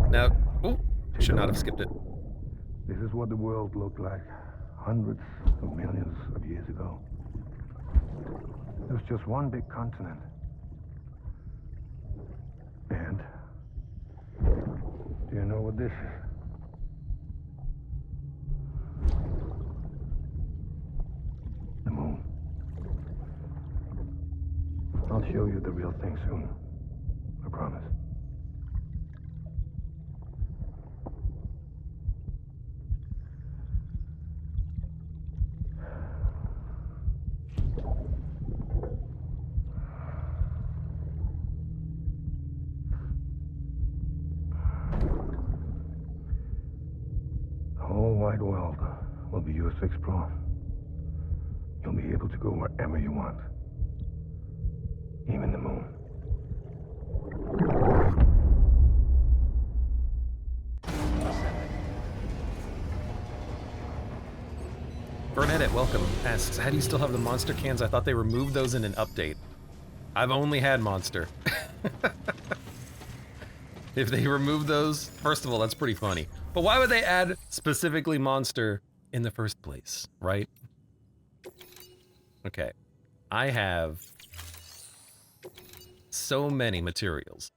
Now, oh, should not have skipped it. This is what the world looked like hundreds of millions of years ago. It was just one big continent. And do you know what this is? The moon. I'll show you the real thing soon. I promise. The whole wide world will be yours to explore. You'll be able to go wherever you want. Even the moon. Bernadette, welcome, asks, how do you still have the monster cans? I thought they removed those in an update. I've only had monster. If they remove those, first of all, that's pretty funny. But why would they add specifically monster in the first place, right? Okay, I have so many materials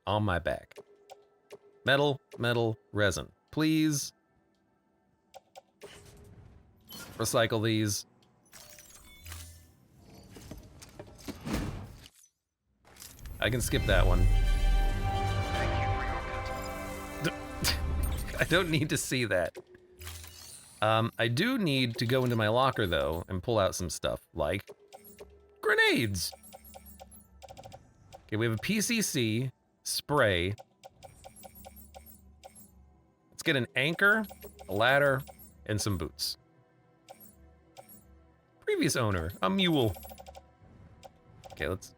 on my back. Metal, metal, resin. Please recycle these. I can skip that one. I don't need to see that. I do need to go into my locker though and pull out some stuff like grenades. Okay, we have a PCC, spray. Let's get an anchor, a ladder, and some boots. Previous owner, a mule. Okay, let's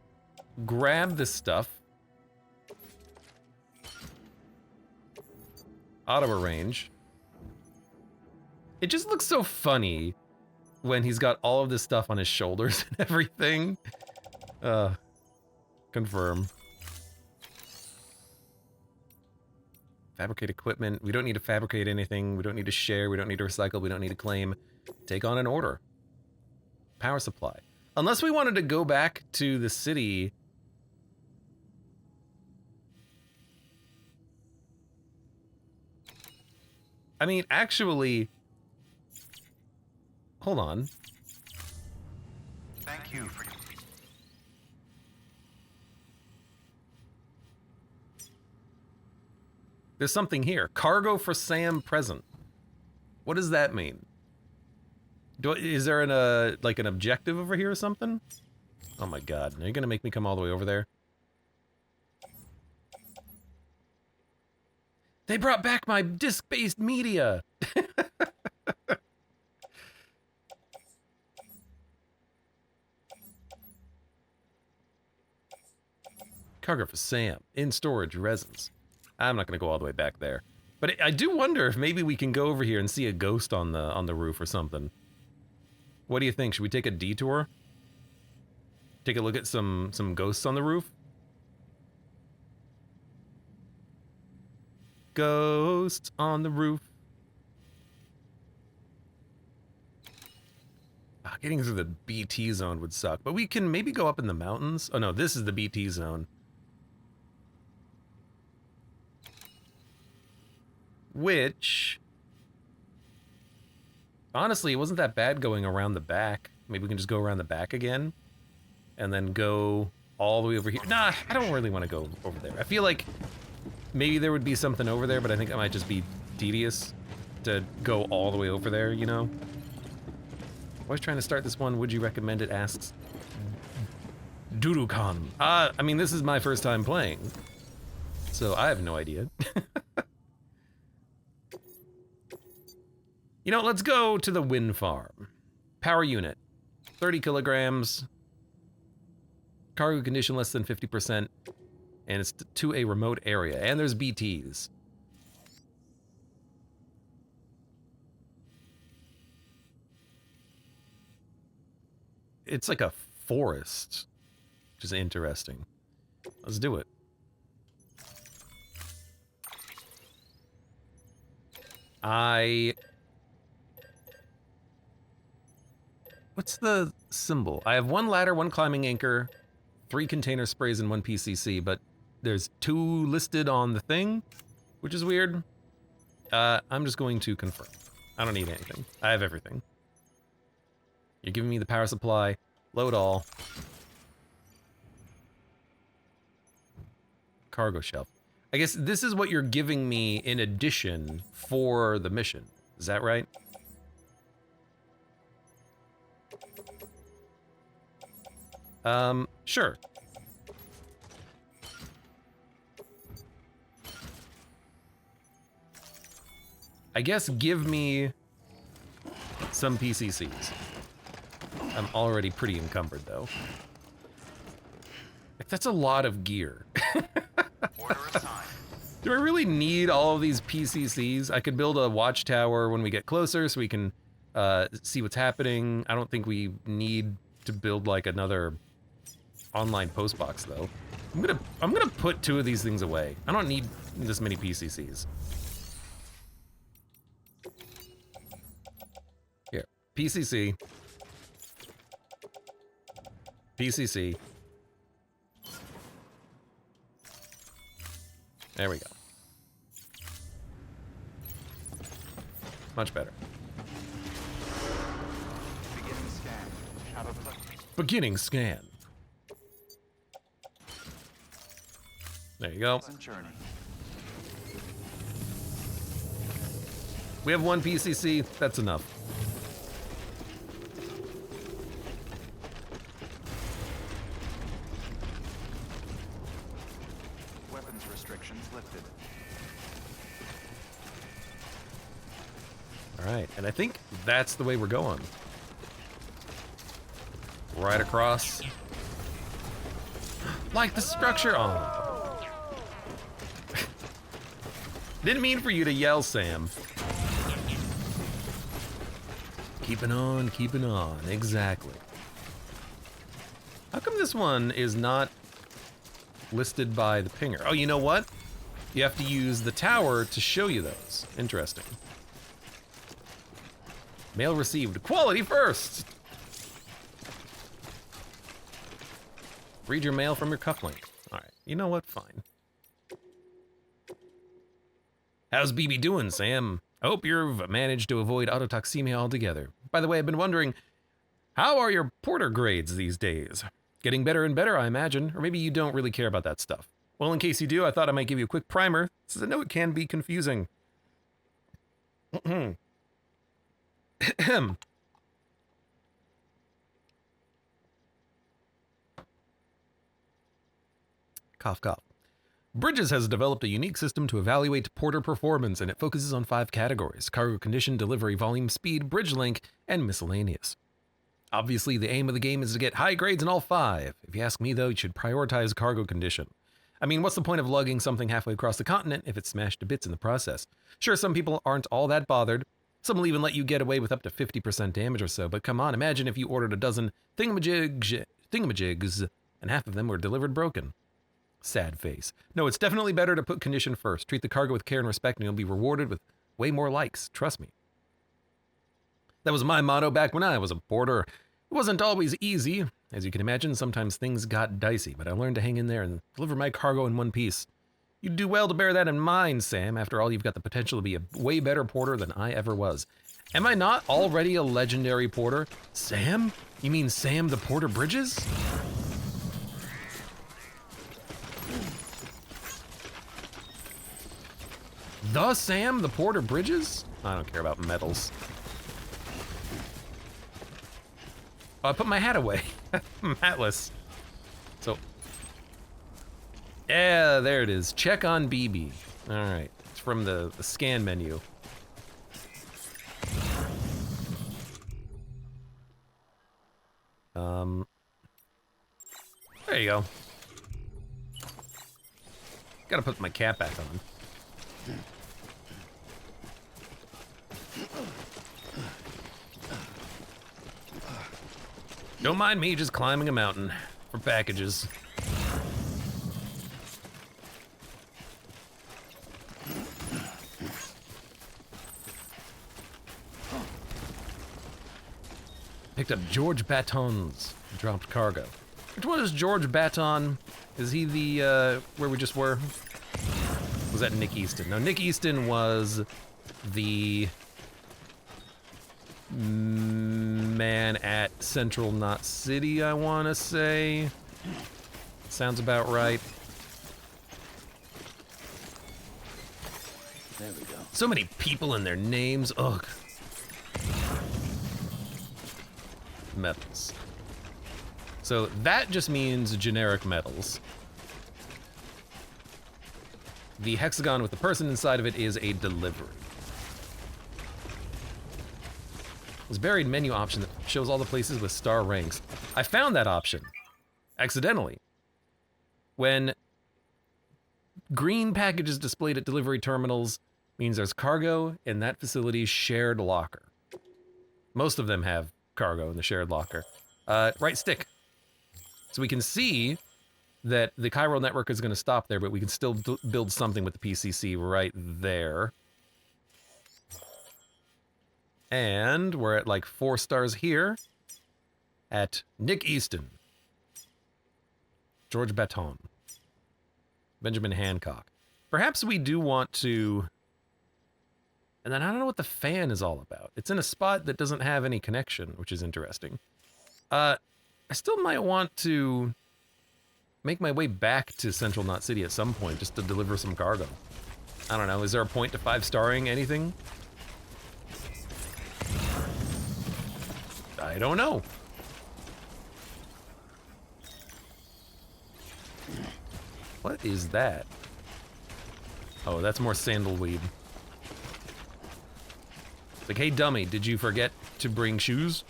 grab this stuff. Auto arrange. It just looks so funny when he's got all of this stuff on his shoulders and everything. Confirm. Fabricate equipment. We don't need to fabricate anything. We don't need to share. We don't need to recycle. We don't need to claim. Take on an order. Power supply. Unless we wanted to go back to the city. I mean, actually, hold on. Thank you for your... There's something here. Cargo for Sam present. What does that mean? Is there like an objective over here or something? Oh my god, are you gonna make me come all the way over there? They brought back my disc-based media! Cargo for Sam. In storage, resins. I'm not gonna go all the way back there. But I do wonder if maybe we can go over here and see a ghost on the roof or something. What do you think? Should we take a detour? Take a look at some ghosts on the roof? Ghosts on the roof. Getting through the BT zone would suck, but we can maybe go up in the mountains. Oh no, this is the BT zone. Which, honestly, it wasn't that bad going around the back. Maybe we can just go around the back again and then go all the way over here. Nah, I don't really want to go over there. I feel like maybe there would be something over there, but I think it might just be tedious to go all the way over there, you know? Always trying to start this one. Would you recommend it? Asks Dudukan. I mean, this is my first time playing, so I have no idea. You know, let's go to the wind farm. Power unit, 30 kilograms. Cargo condition less than 50%. And it's to a remote area. And there's BTs. It's like a forest, which is interesting. Let's do it. What's the symbol? I have 1 ladder, 1 climbing anchor, 3 container sprays, and 1 PCC, but there's 2 listed on the thing, which is weird. I'm just going to confirm. I don't need anything. I have everything. You're giving me the power supply. Load all. Cargo shelf. I guess this is what you're giving me in addition for the mission. Is that right? Sure. I guess give me some PCCs. I'm already pretty encumbered, though. Like, that's a lot of gear. Do I really need all of these PCCs? I could build a watchtower when we get closer so we can see what's happening. I don't think we need to build like another online post box, though. I'm gonna put 2 of these things away. I don't need this many PCCs. Here, PCC. PCC. There we go. Much better. Beginning scan. Shadow click. Beginning scan. There you go. Journey. We have 1 PCC. That's enough. Weapons restrictions lifted. All right, and I think that's the way we're going. Right across. Like the structure. Oh. Didn't mean for you to yell, Sam. Keeping on, keeping on. Exactly. How come this one is not listed by the pinger? Oh, you know what? You have to use the tower to show you those. Interesting. Mail received. Quality first! Read your mail from your cufflink. Alright, you know what? Fine. How's BB doing, Sam? I hope you've managed to avoid autotoxemia altogether. By the way, I've been wondering, how are your porter grades these days? Getting better and better, I imagine, or maybe you don't really care about that stuff. Well, in case you do, I thought I might give you a quick primer, since I know it can be confusing. Cough, cough. Bridges has developed a unique system to evaluate porter performance, and it focuses on 5 categories: cargo condition, delivery volume, speed, bridge length, and miscellaneous. Obviously, the aim of the game is to get high grades in all 5. If you ask me, though, you should prioritize cargo condition. I mean, what's the point of lugging something halfway across the continent if it's smashed to bits in the process? Sure, some people aren't all that bothered. Some will even let you get away with up to 50% damage or so, but come on, imagine if you ordered a dozen thingamajigs, and half of them were delivered broken. Sad face. No, it's definitely better to put condition first. Treat the cargo with care and respect, and you'll be rewarded with way more likes. Trust me. That was my motto back when I was a porter. It wasn't always easy. As you can imagine, sometimes things got dicey, but I learned to hang in there and deliver my cargo in one piece. You'd do well to bear that in mind, Sam. After all, you've got the potential to be a way better porter than I ever was. Am I not already a legendary porter? Sam? You mean Sam the Porter Bridges? The Sam the Porter Bridges? I don't care about medals. Oh, I put my hat away. I'm hatless. So, yeah, there it is. Check on BB. All right, it's from the scan menu. There you go. Gotta put my cap back on. Don't mind me just climbing a mountain for packages. picked up George Baton's dropped cargo. Which one is George Baton? Is he the, where we just were? Was that Nick Easton? No, Nick Easton was the man at Central Knot City, I want to say. Sounds about right. There we go. So many people and their names. Ugh. Metals. So that just means generic metals. The hexagon with the person inside of it is a delivery. There's a buried menu option that shows all the places with star ranks. I found that option accidentally. When green packages displayed at delivery terminals means there's cargo in that facility's shared locker. Most of them have cargo in the shared locker. Right stick. So we can see that the chiral network is going to stop there, but we can still build something with the PCC right there. And we're at like 4 stars here at Nick Easton, George Baton, Benjamin Hancock. Perhaps we do want to... And then I don't know what the fan is all about. It's in a spot that doesn't have any connection, which is interesting. I still might want to make my way back to Central Knot City at some point just to deliver some cargo. I don't know, is there a point to 5-starring anything? I don't know. What is that? Oh, that's more sandalweed. It's like, hey dummy, did you forget to bring shoes?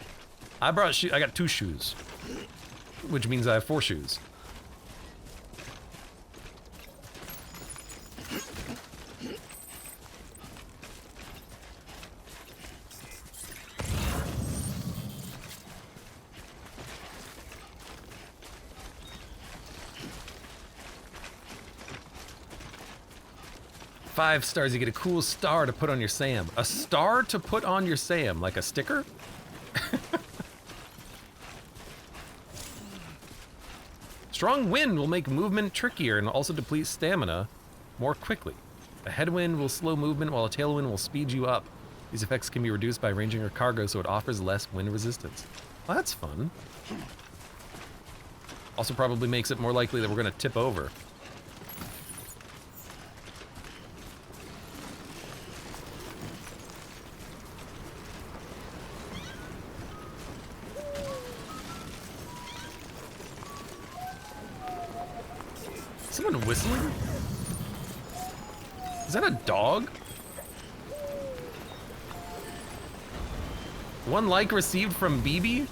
I brought shoes. I got 2 shoes, which means I have 4 shoes. Five stars, you get a cool star to put on your Sam. A star to put on your Sam, like a sticker? Strong wind will make movement trickier and also deplete stamina more quickly. A headwind will slow movement while a tailwind will speed you up. These effects can be reduced by arranging your cargo so it offers less wind resistance. Well, that's fun. Also probably makes it more likely that we're gonna tip over. Someone whistling? Is that a dog? 1 like received from BB?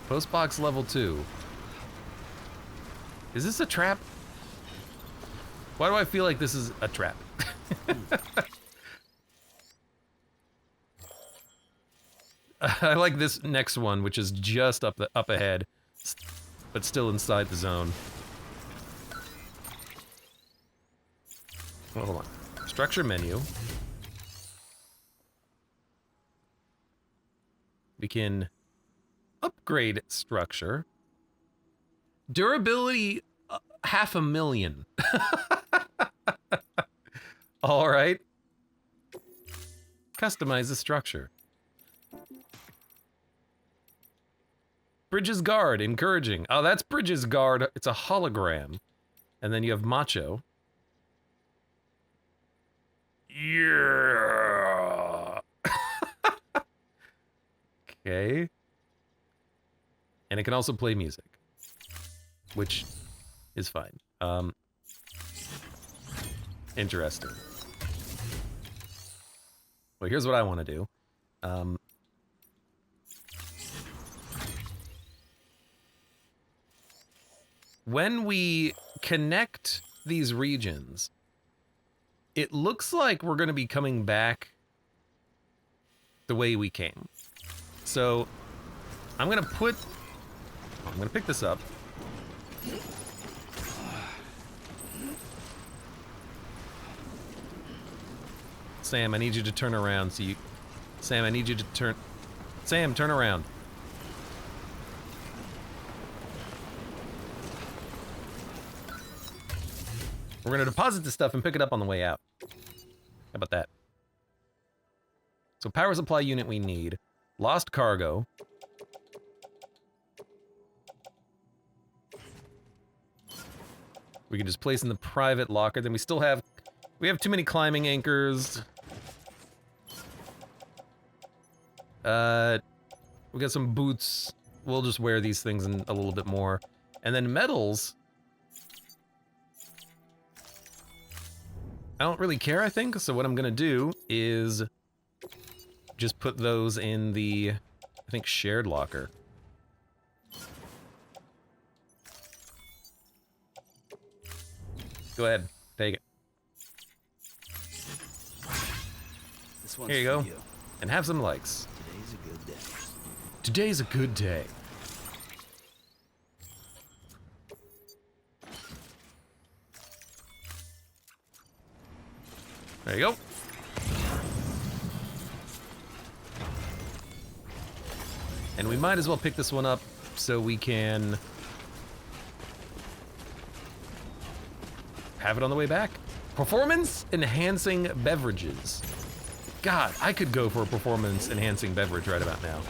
Postbox level 2. Is this a trap? Why do I feel like this is a trap? I like this next one, which is just up ahead, but still inside the zone. Oh, hold on. Structure menu. We can upgrade structure. Durability, 500,000. All right. Customize the structure. Bridges Guard, encouraging. Oh, that's Bridges Guard. It's a hologram. And then you have Macho. Yeah. Okay. And it can also play music, which is fine. Interesting. Well, here's what I want to do. When we connect these regions, it looks like we're going to be coming back the way we came. So I'm going to pick this up. Sam, I need you to turn around so you... Sam, I need you to turn... Sam, turn around. We're gonna deposit this stuff and pick it up on the way out. How about that? So power supply unit we need. Lost cargo. We can just place in the private locker. Then we still have... We have too many climbing anchors. We got some boots. We'll just wear these things in a little bit more. And then metals. I don't really care, I think. So what I'm gonna do is just put those in the, I think, shared locker. Go ahead, take it. This one's Here you go. for you. And have some likes. Today's a good day. Today's a good day. There you go. And we might as well pick this one up so we can have it on the way back. Performance enhancing beverages. God, I could go for a performance enhancing beverage right about now.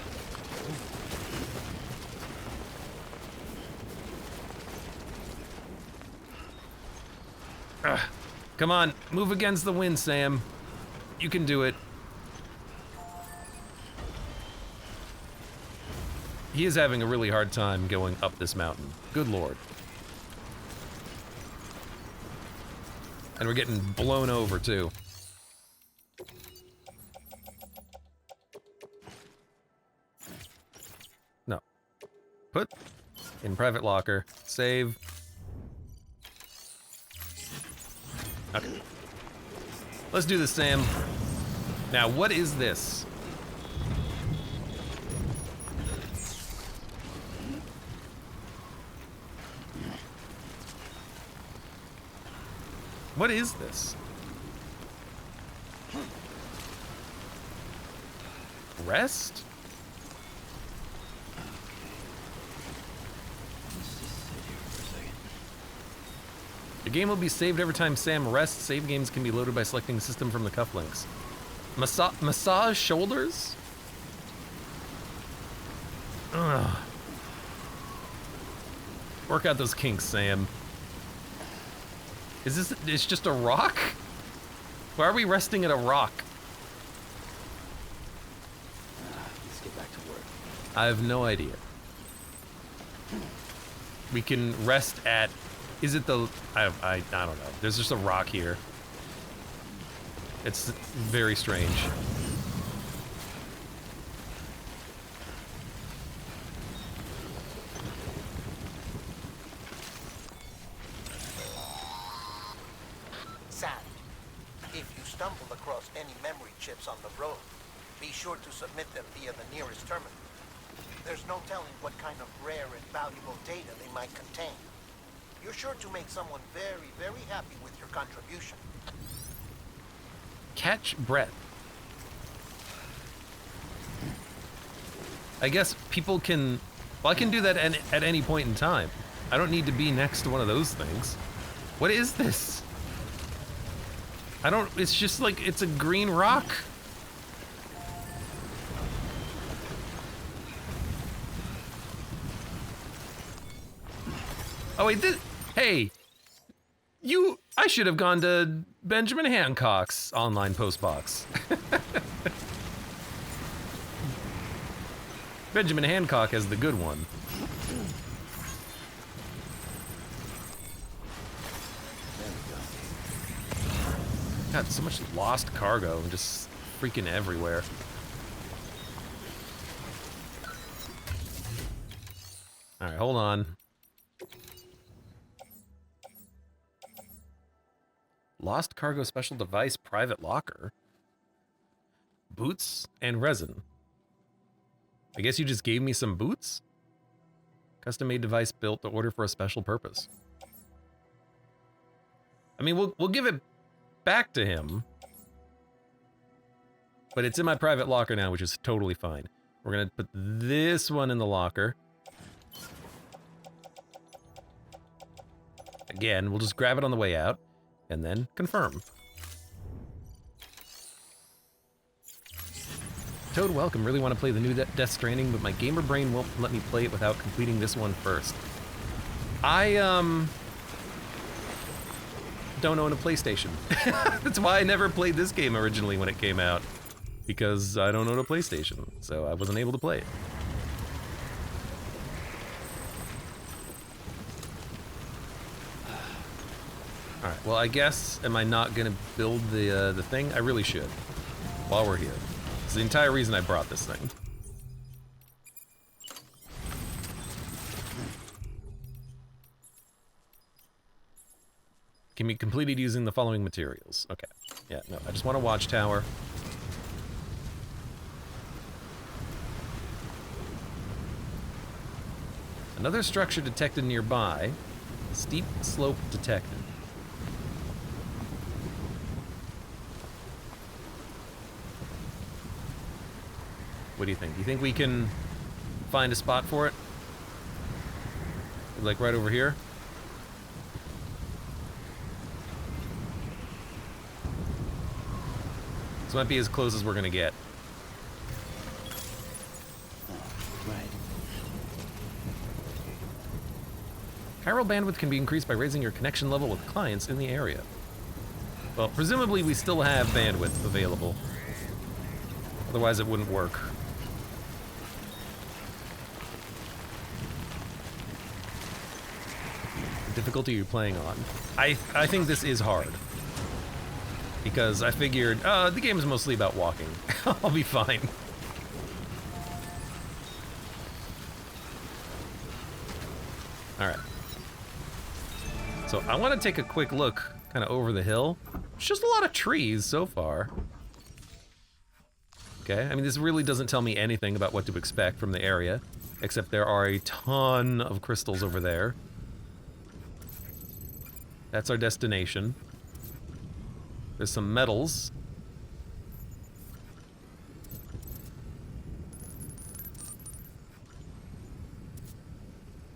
Ugh. Come on, move against the wind, Sam. You can do it. He is having a really hard time going up this mountain. Good lord. And we're getting blown over, too. No. Put in private locker. Save. Okay. Let's do this, Sam. Now, what is this? What is this? Rest? The game will be saved every time Sam rests. Save games can be loaded by selecting system from the cufflinks. Massage shoulders? Ugh. Work out those kinks, Sam. Is this, it's just a rock? Why are we resting at a rock? Let's get back to work. I have no idea. We can rest at, is it the, I don't know. There's just a rock here. It's very strange. Sam, if you stumble across any memory chips on the road, be sure to submit them via the nearest terminal. There's no telling what kind of rare and valuable data they might contain. You're sure to make someone very, very happy with your contribution. Catch breath. I guess people can, well, I can do that at any point in time. I don't need to be next to one of those things. What is this? I don't, it's just like, it's a green rock. Oh wait, this, hey, I should have gone to Benjamin Hancock's online postbox. Benjamin Hancock has the good one. God, so much lost cargo and just freaking everywhere. All right, hold on. Lost cargo special device private locker. Boots and resin. I guess you just gave me some boots? Custom made device built to order for a special purpose. I mean, we'll give it back to him. But it's in my private locker now, which is totally fine. We're gonna put this one in the locker. Again, we'll just grab it on the way out, and then confirm. Toad, welcome. Really want to play the new Death Stranding, but my gamer brain won't let me play it without completing this one first. I, don't own a PlayStation. That's why I never played this game originally when it came out. Because I don't own a PlayStation, so I wasn't able to play it. Alright, well I guess, am I not gonna build the thing? I really should, while we're here. It's the entire reason I brought this thing. Can be completed using the following materials. Okay, yeah, no, I just want a watchtower. Another structure detected nearby. Steep slope detected. What do you think? Do you think we can find a spot for it? Like right over here? This might be as close as we're gonna get. Right. Chiral bandwidth can be increased by raising your connection level with clients in the area. Well, presumably we still have bandwidth available. Otherwise it wouldn't work. The difficulty you're playing on. I think this is hard. Because I figured, the game is mostly about walking. I'll be fine. Alright. So I want to take a quick look kind of over the hill. It's just a lot of trees so far. Okay, I mean this really doesn't tell me anything about what to expect from the area, except there are a ton of crystals over there. That's our destination. There's some metals.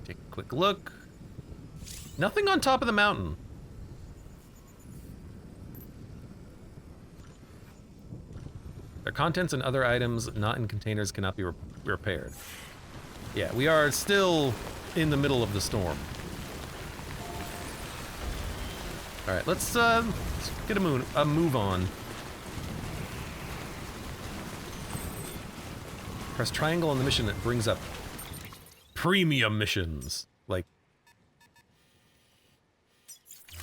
Take a quick look. Nothing on top of the mountain. Their contents and other items not in containers cannot be repaired. Yeah, we are still in the middle of the storm. All right, let's get a move on. Press triangle on the mission that brings up premium missions. Like,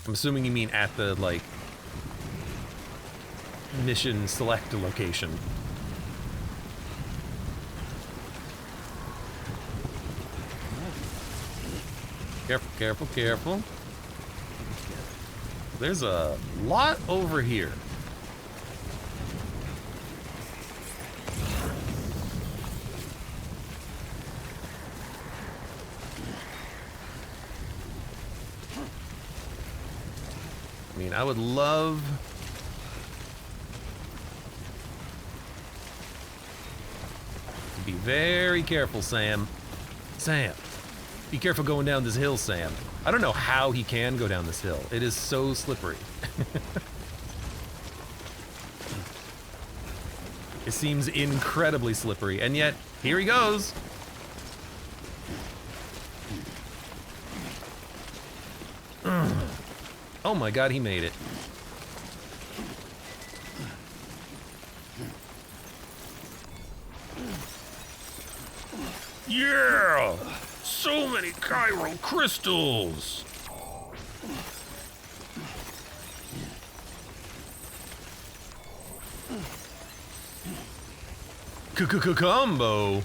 I'm assuming you mean at the, like, mission select location. Careful, careful, careful. There's a lot over here. I mean, I would love... to be very careful, Sam. Sam, be careful going down this hill, Sam. I don't know how he can go down this hill. It is so slippery. It seems incredibly slippery, and yet, here he goes. Oh my god, he made it. Yeah! So many chiral crystals! Combo!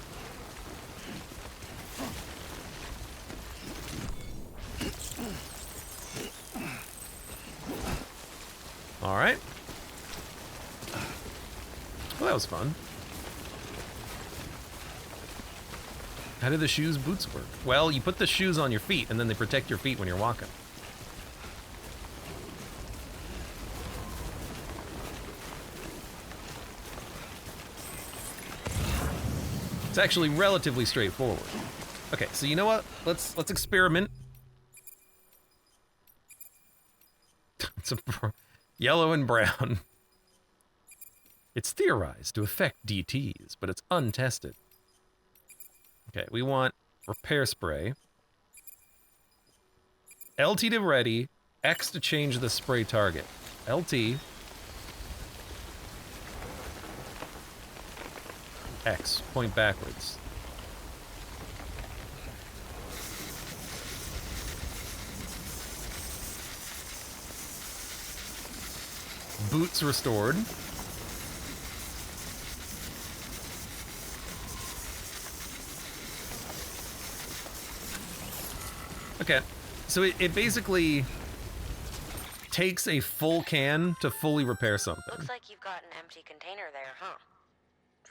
Alright. Well, that was fun. How do the shoes boots work? Well, you put the shoes on your feet, and then they protect your feet when you're walking. It's actually relatively straightforward. Okay, so you know what? Let's experiment. It's a yellow and brown. It's theorized to affect DTs, but it's untested. Okay, we want repair spray. LT to ready, X to change the spray target. LT. X, point backwards. Boots restored. Okay, so it basically takes a full can to fully repair something. Looks like you've got an empty container there, huh?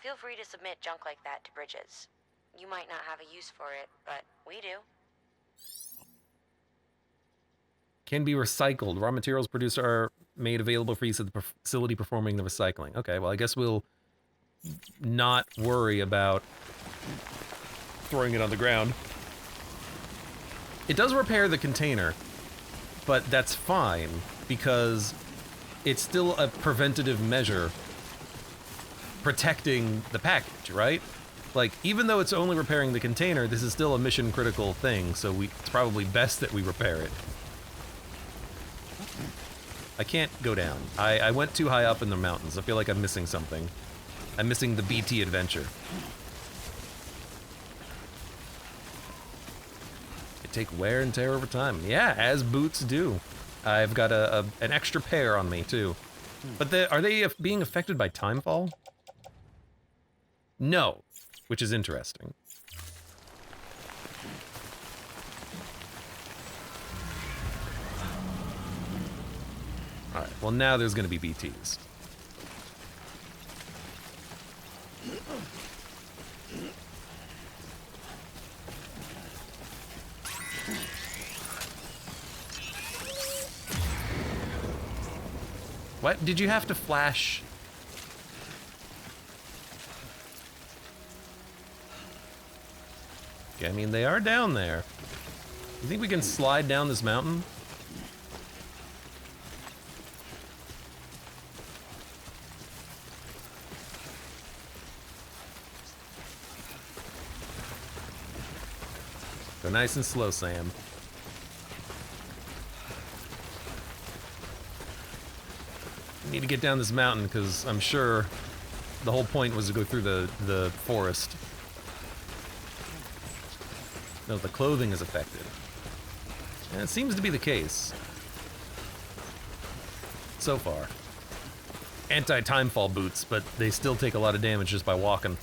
Feel free to submit junk like that to Bridges. You might not have a use for it, but we do. Can be recycled. Raw materials produced are made available for use at the facility performing the recycling. Okay, well, I guess we'll not worry about throwing it on the ground. It does repair the container, but that's fine because it's still a preventative measure protecting the package, right? Like, even though it's only repairing the container, this is still a mission critical thing, so it's probably best that we repair it. I can't go down. I went too high up in the mountains. I feel like I'm missing something. I'm missing the BT adventure. It take wear and tear over time. Yeah, as boots do. I've got an extra pair on me, too. But are they being affected by timefall? No, which is interesting. All right, well, now there's going to be BTs. What? Did you have to flash? Okay, I mean, they are down there. You think we can slide down this mountain? Go nice and slow, Sam. We need to get down this mountain because I'm sure the whole point was to go through the forest. No, the clothing is affected. And it seems to be the case. So far. Anti-timefall boots, but they still take a lot of damage just by walking.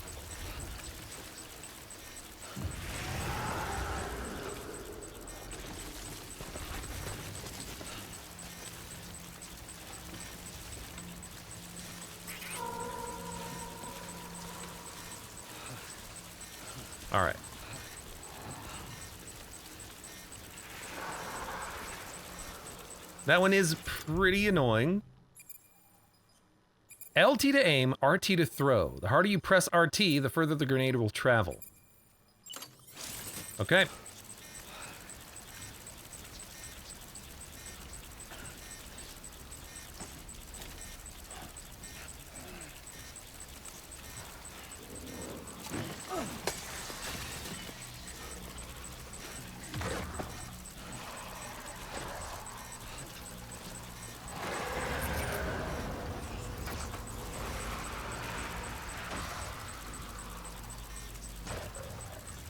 All right. That one is pretty annoying. LT to aim, RT to throw. The harder you press RT, the further the grenade will travel. Okay.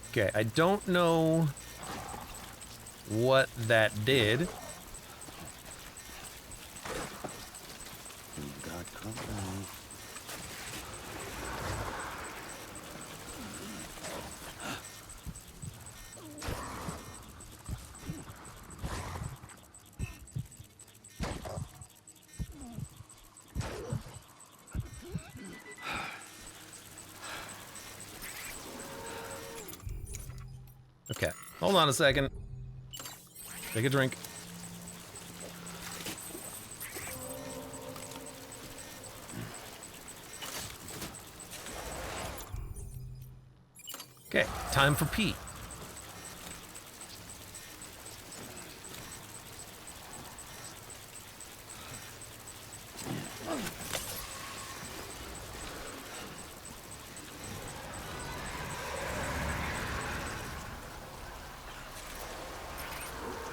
Okay, I don't know what that did. We've got company. Okay, hold on a second. Take a drink. Okay, time for P.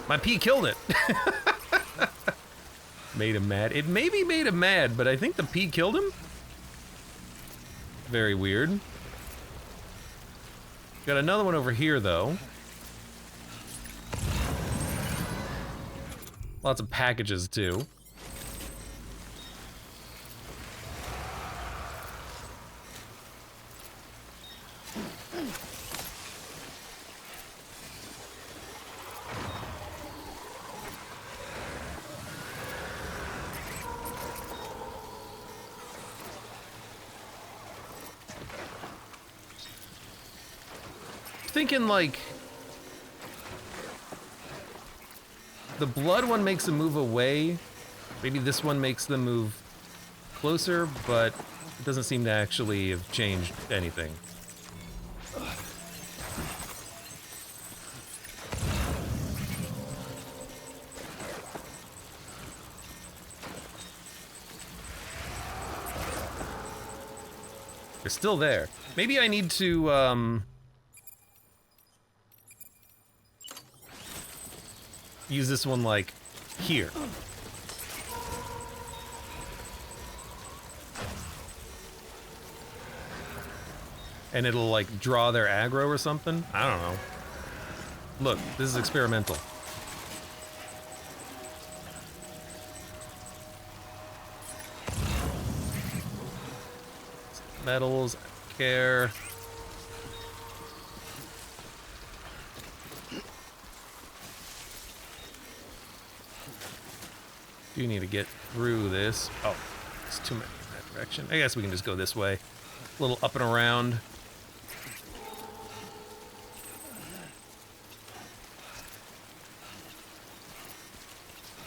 My P killed it. Made him mad. It maybe made him mad, but I think the P killed him. Very weird. Got another one over here, though. Lots of packages, too. Thinking like the blood one makes them move away. Maybe this one makes them move closer, but it doesn't seem to actually have changed anything. They're still there. Maybe I need to use this one like here. And it'll like draw their aggro or something? I don't know. Look, this is experimental. Metals, care. Do need to get through this. Oh, it's too many in that direction. I guess we can just go this way. A little up and around.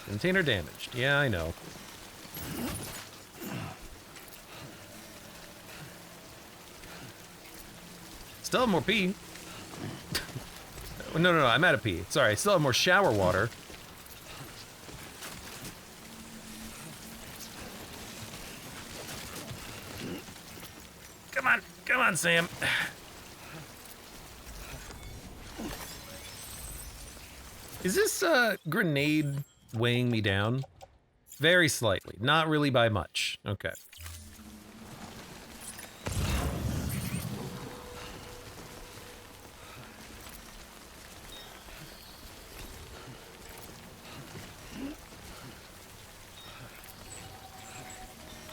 Container damaged. Yeah, I know. Still have more pee. No, I'm out of pee. Sorry, I still have more shower water. Come on, Sam. Is this grenade weighing me down? Very slightly, not really by much. Okay.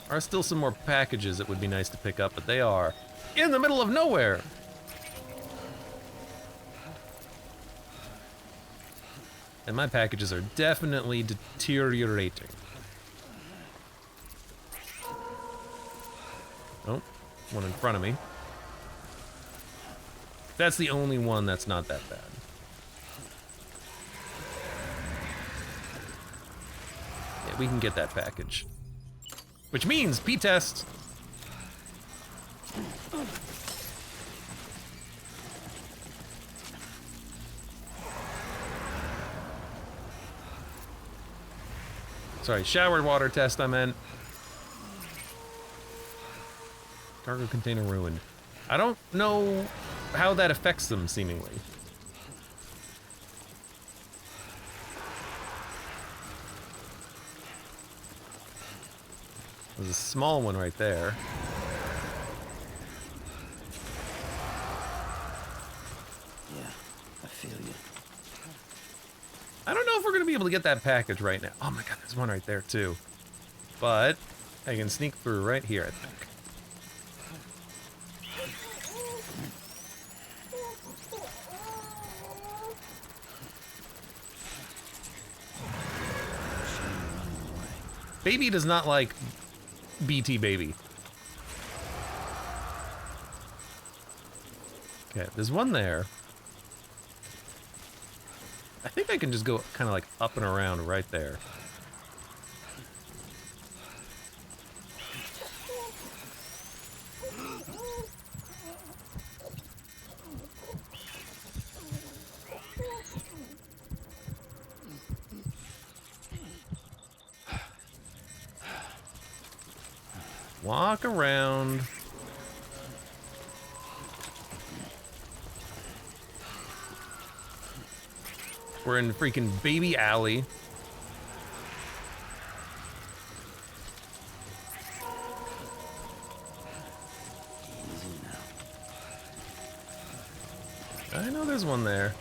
Are still some more packages that would be nice to pick up, but they are in the middle of nowhere. And my packages are definitely deteriorating. Oh, one in front of me. That's the only one that's not that bad. Yeah, we can get that package. Which means P-test. Sorry, shower water test I meant. Cargo container ruined. I don't know how that affects them, seemingly. There's a small one right there. Yeah, I feel you. I don't know if we're gonna be able to get that package right now. Oh my god, there's one right there too. But I can sneak through right here, I think. Baby does not like BT baby. Okay, there's one there. I think I can just go kind of like up and around right there. Walk around. We're in freaking Baby Alley. Easy now. I know there's one there.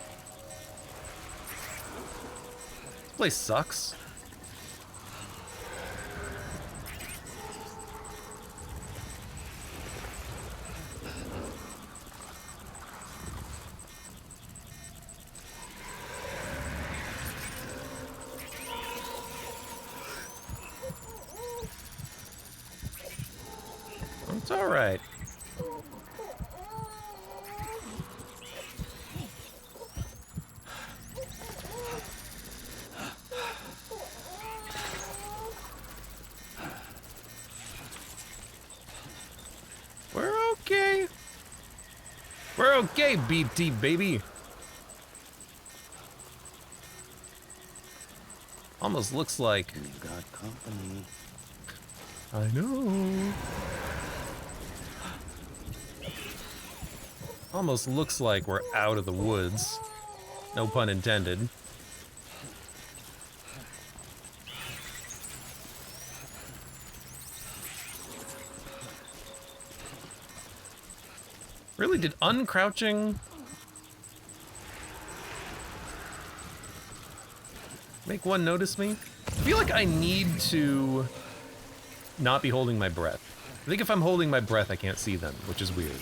This place sucks. It's all right. We're okay. We're okay, BT baby. Almost looks like You got company. I know. Almost looks like we're out of the woods. No pun intended. Really, did uncrouching make one notice me? I feel like I need to not be holding my breath. I think if I'm holding my breath, I can't see them, which is weird.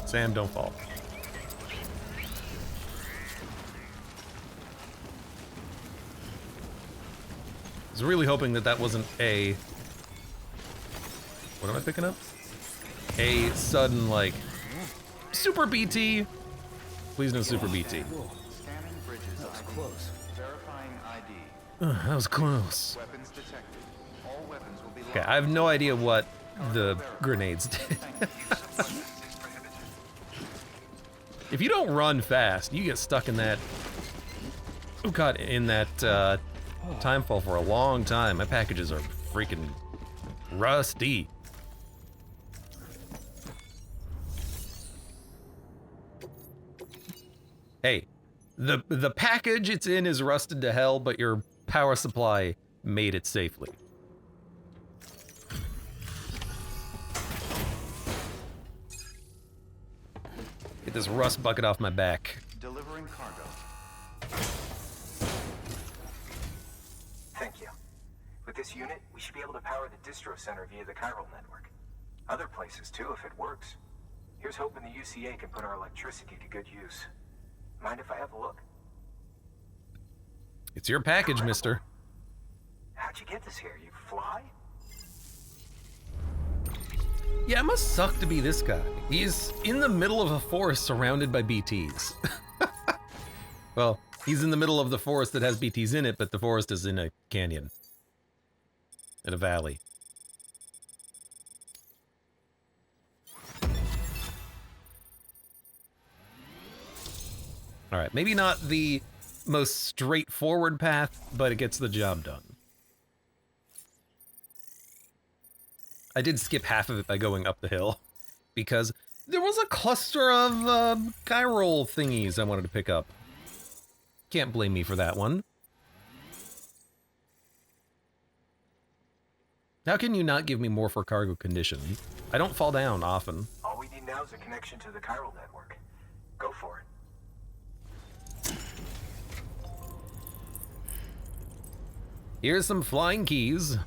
Sam, don't fall. I was really hoping that that wasn't a... What am I picking up? A sudden, like, Super BT. Please no Super BT. Scanning bridges. That was close. Verifying ID. That was close. Weapons detected. All weapons will be Okay, I have no idea what the grenades did. If you don't run fast, you get stuck in that... Oh god, in that time fall for a long time. My packages are freaking rusty. Hey, the package it's in is rusted to hell, but your power supply made it safely. Get this rust bucket off my back. delivering cargo. Thank you. With this unit, we should be able to power the distro center via the chiral network. Other places too, if it works. Here's hoping the UCA can put our electricity to good use. Mind if I have a look? It's your package, mister. How'd you get this here? You fly? Yeah, it must suck to be this guy. He's in the middle of a forest surrounded by BTs. Well, he's in the middle of the forest that has BTs in it, but the forest is in a canyon. In a valley. Alright, maybe not the most straightforward path, but it gets the job done. I did skip half of it by going up the hill, because there was a cluster of chiral thingies I wanted to pick up. Can't blame me for that one. How can you not give me more for cargo condition? I don't fall down often. All we need now is a connection to the chiral network. Go for it. Here's some flying keys.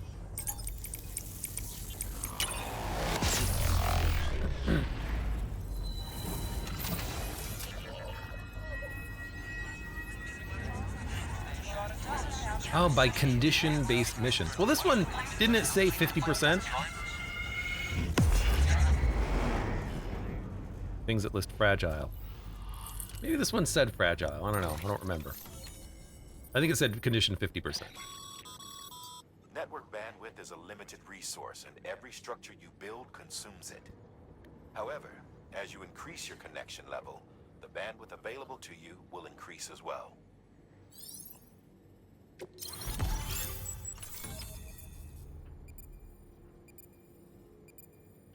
Oh, by condition-based missions. Well, this one, didn't it say 50%? Things that list fragile. Maybe this one said fragile. I don't know. I don't remember. I think it said condition 50%. Network bandwidth is a limited resource, and every structure you build consumes it. However, as you increase your connection level, the bandwidth available to you will increase as well.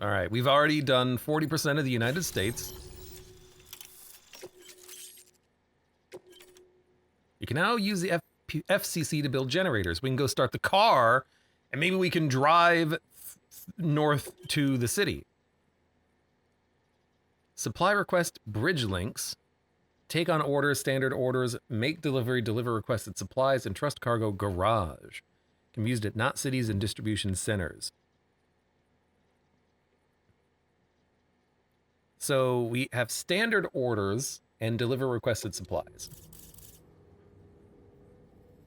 All right, we've already done 40% of the United States. You can now use the FCC to build generators. We can go start the car, and maybe we can drive north to the city. Supply request bridge links. Take on orders, standard orders, make delivery, deliver requested supplies, and trust cargo garage. Can be used at not cities and distribution centers. So we have standard orders and deliver requested supplies.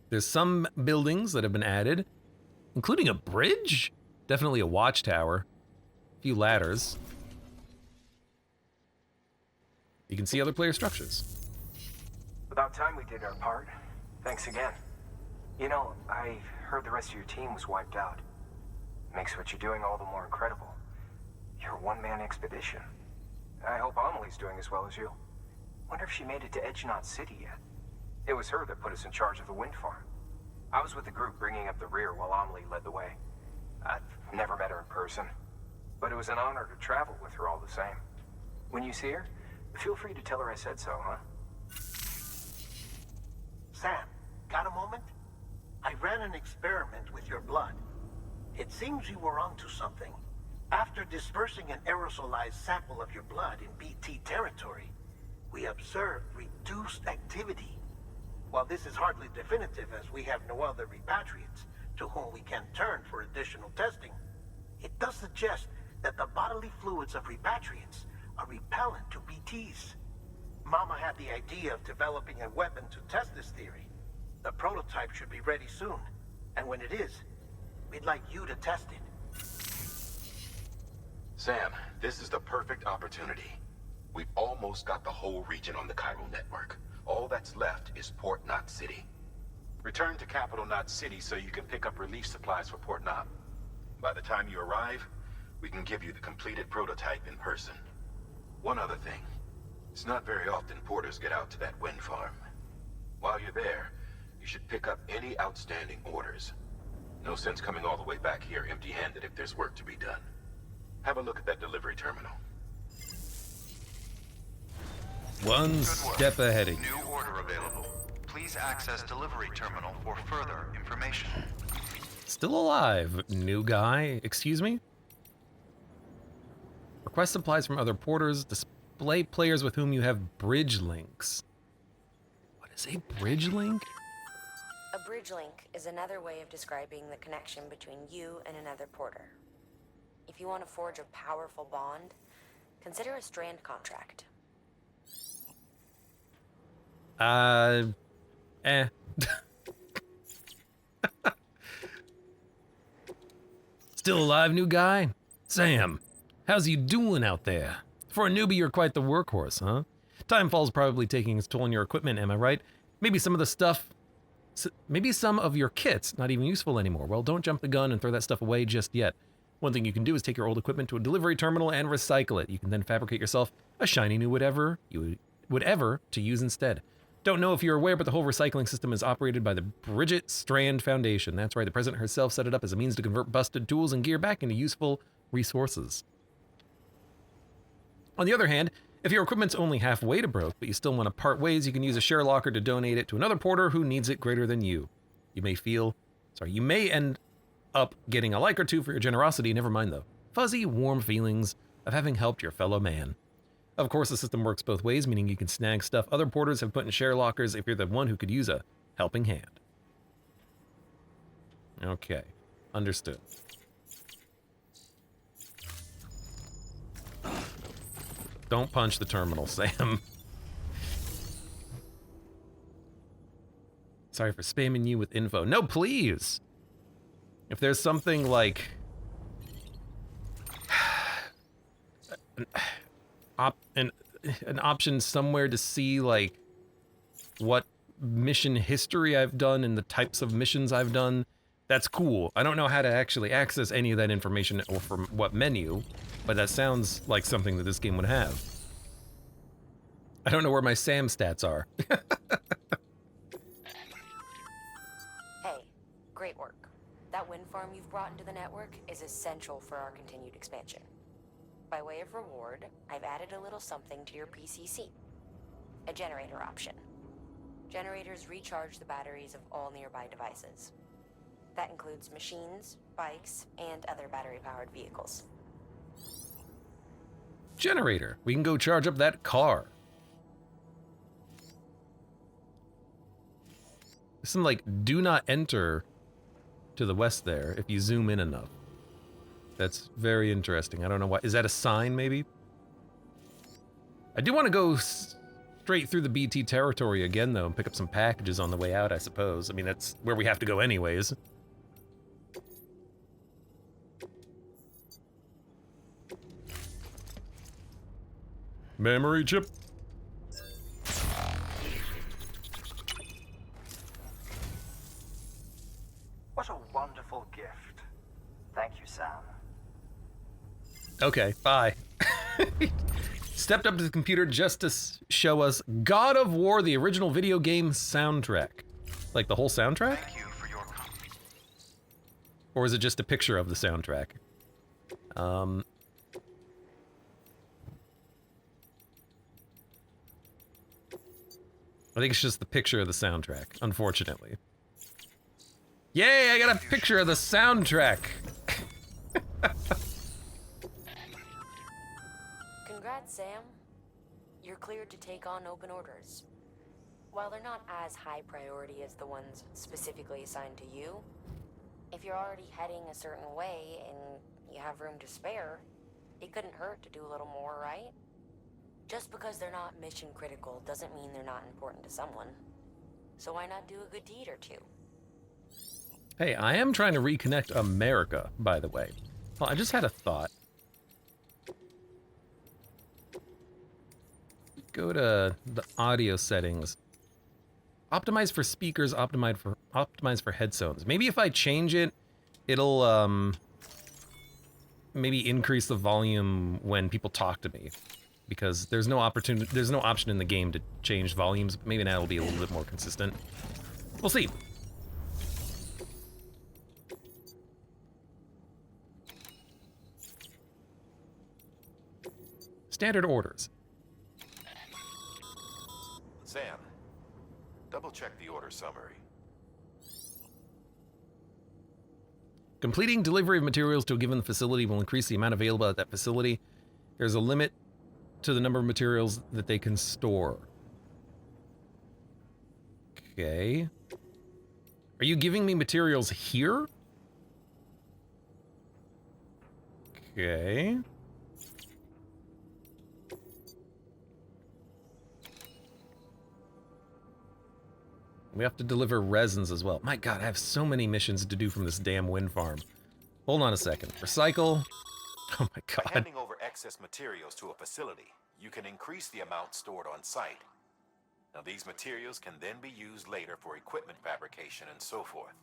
There's some buildings that have been added, including a bridge, definitely a watchtower, a few ladders. You can see other player structures. About time we did our part. Thanks again. You know, I heard the rest of your team was wiped out. Makes what you're doing all the more incredible. You're a one-man expedition. I hope Amelie's doing as well as you. Wonder if she made it to Edgenot City yet. It was her that put us in charge of the wind farm. I was with the group bringing up the rear while Amelie led the way. I've never met her in person, but it was an honor to travel with her all the same. When you see her, feel free to tell her I said so, huh? Sam, got a moment? I ran an experiment with your blood. It seems you were onto something. After dispersing an aerosolized sample of your blood in BT territory, we observed reduced activity. While this is hardly definitive as we have no other repatriates to whom we can turn for additional testing, it does suggest that the bodily fluids of repatriates are repellent to BTs. Mama had the idea of developing a weapon to test this theory. The prototype should be ready soon, and when it is, we'd like you to test it. Sam, this is the perfect opportunity. We've almost got the whole region on the chiral network. All that's left is Port Knot City. Return to Capital Knot City so you can pick up relief supplies for Port Knot. By the time you arrive, we can give you the completed prototype in person. One other thing. It's not very often porters get out to that wind farm. While you're there, you should pick up any outstanding orders. No sense coming all the way back here empty-handed if there's work to be done. Have a look at that delivery terminal. One step ahead of you. New order available. Please access delivery terminal for further information. Still alive, new guy. Excuse me? Request supplies from other porters. Display players with whom you have bridge links. What is a bridge link? A bridge link is another way of describing the connection between you and another porter. If you want to forge a powerful bond, consider a strand contract. Still alive, new guy? Sam, how's you doing out there? For a newbie, you're quite the workhorse, huh? Timefall's probably taking its toll on your equipment, am I right? Maybe some of the stuff... Maybe some of your kit's not even useful anymore. Well, don't jump the gun and throw that stuff away just yet. One thing you can do is take your old equipment to a delivery terminal and recycle it. You can then fabricate yourself a shiny new whatever to use instead. Don't know if you're aware, but the whole recycling system is operated by the Bridget Strand Foundation. That's right, the president herself set it up as a means to convert busted tools and gear back into useful resources. On the other hand, if your equipment's only halfway to broke, but you still want to part ways, you can use a share locker to donate it to another porter who needs it greater than you. You may end up getting a like or two for your generosity, never mind though. Fuzzy, warm feelings of having helped your fellow man. Of course, the system works both ways, meaning you can snag stuff other porters have put in share lockers if you're the one who could use a helping hand. Okay, understood. Don't punch the terminal, Sam. Sorry for spamming you with info. No, please! If there's something like... an an option somewhere to see, like, what mission history I've done and the types of missions I've done, that's cool. I don't know how to actually access any of that information or from what menu, but that sounds like something that this game would have. I don't know where my SAM stats are. Hey, great work. That wind farm you've brought into the network is essential for our continued expansion. By way of reward, I've added a little something to your PCC. A generator option. Generators recharge the batteries of all nearby devices. That includes machines, bikes, and other battery-powered vehicles. Generator. We can go charge up that car. Some, like, do not enter to the west there if you zoom in enough. That's very interesting. I don't know why. Is that a sign, maybe? I do want to go straight through the BT territory again, though, and pick up some packages on the way out, I suppose. I mean, that's where we have to go anyways. Memory chip. What a wonderful gift. Thank you, Sam. Okay, bye. Stepped up to the computer just to show us God of War, the original video game soundtrack. Like the whole soundtrack? Thank you for your Or is it just a picture of the soundtrack? I think it's just the picture of the soundtrack, unfortunately. Yay, I got a picture of the soundtrack! Congrats, Sam. You're cleared to take on open orders. While they're not as high priority as the ones specifically assigned to you, if you're already heading a certain way and you have room to spare, it couldn't hurt to do a little more, right? Just because they're not mission critical doesn't mean they're not important to someone. So why not do a good deed or two? Hey, I am trying to reconnect America, by the way. Well, I just had a thought. Go to the audio settings. Optimize for speakers, optimize for headphones. Maybe if I change it, it'll maybe increase the volume when people talk to me. Because there's no option in the game to change volumes. Maybe now it'll be a little bit more consistent. We'll see. Standard orders. Sam, double-check the order summary. Completing delivery of materials to a given facility will increase the amount available at that facility. There's a limit to the number of materials that they can store. Okay. Are you giving me materials here? Okay. We have to deliver resins as well. My God, I have so many missions to do from this damn wind farm. Hold on a second. Recycle. Oh my By God. handing over excess materials to a facility, you can increase the amount stored on site. Now, these materials can then be used later for equipment fabrication and so forth.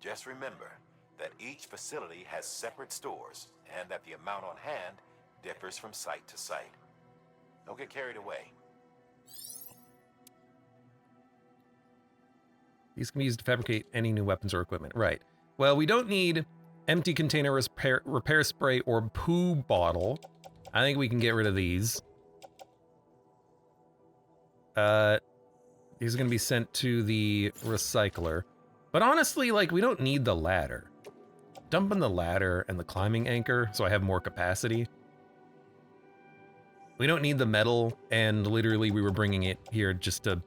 Just remember that each facility has separate stores and that the amount on hand differs from site to site. Don't get carried away. These can be used to fabricate any new weapons or equipment. Right. Well, we don't need empty container repair spray or poo bottle. I think we can get rid of these. These are going to be sent to the recycler. But honestly, like, we don't need the ladder. Dumping the ladder and the climbing anchor so I have more capacity. We don't need the metal, and literally we were bringing it here just to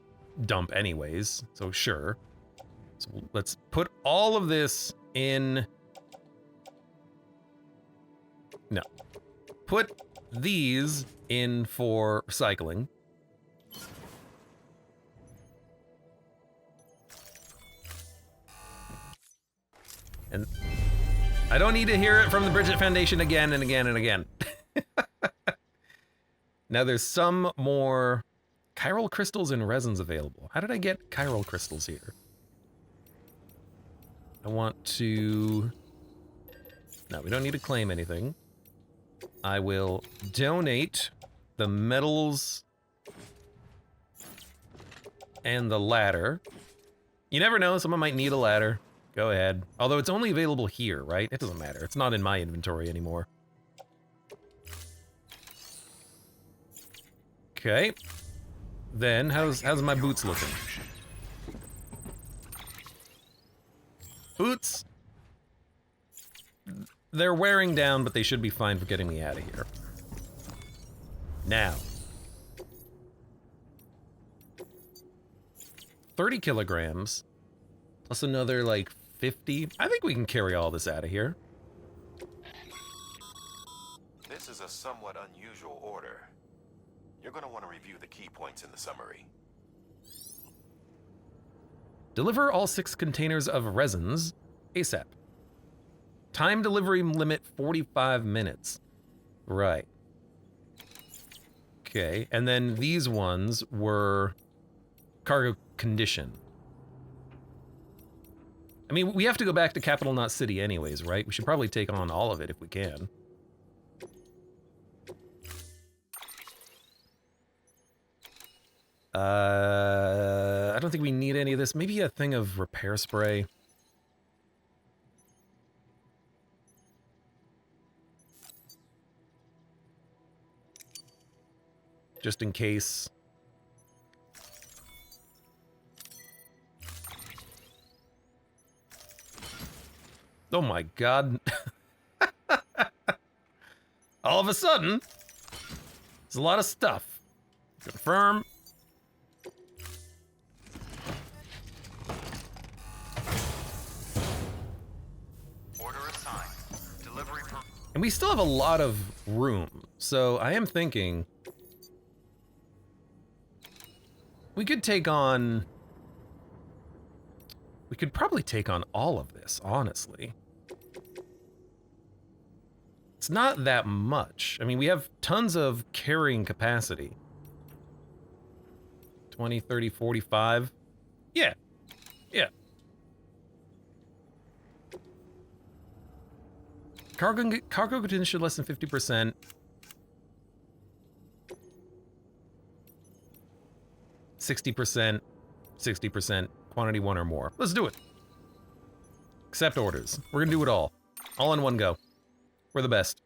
dump anyways, so sure. So let's put all of this in... No. Put these in for recycling. And I don't need to hear it from the Bridget Foundation again and again and again. Now there's some more chiral crystals and resins available. How did I get chiral crystals here? I want to... No, we don't need to claim anything. I will donate the metals and the ladder. You never know, someone might need a ladder. Go ahead. Although it's only available here, right? It doesn't matter. It's not in my inventory anymore. Okay. Then, how's my boots looking? Boots. They're wearing down, but they should be fine for getting me out of here. Now. 30 kilograms, plus another, like, 50. I think we can carry all this out of here. This is a somewhat unusual order. You're going to want to review the key points in the summary. Deliver all 6 containers of resins ASAP. Time delivery limit 45 minutes. Right. Okay, and then these ones were cargo condition. I mean, we have to go back to Capital Knot City anyways, right? We should probably take on all of it if we can. I don't think we need any of this. Maybe a thing of repair spray. Just in case. Oh my god. All of a sudden, there's a lot of stuff. Confirm. Order assigned. Delivery per... And we still have a lot of room, so I am thinking we could take on... We could probably take on all of this, honestly. It's not that much. I mean, we have tons of carrying capacity. 20, 30, 45. Yeah. Yeah. Cargo condition less than 50%. 60%. 60%. Quantity 1 or more. Let's do it. Accept orders. We're gonna do it all. All in one go. We're the best.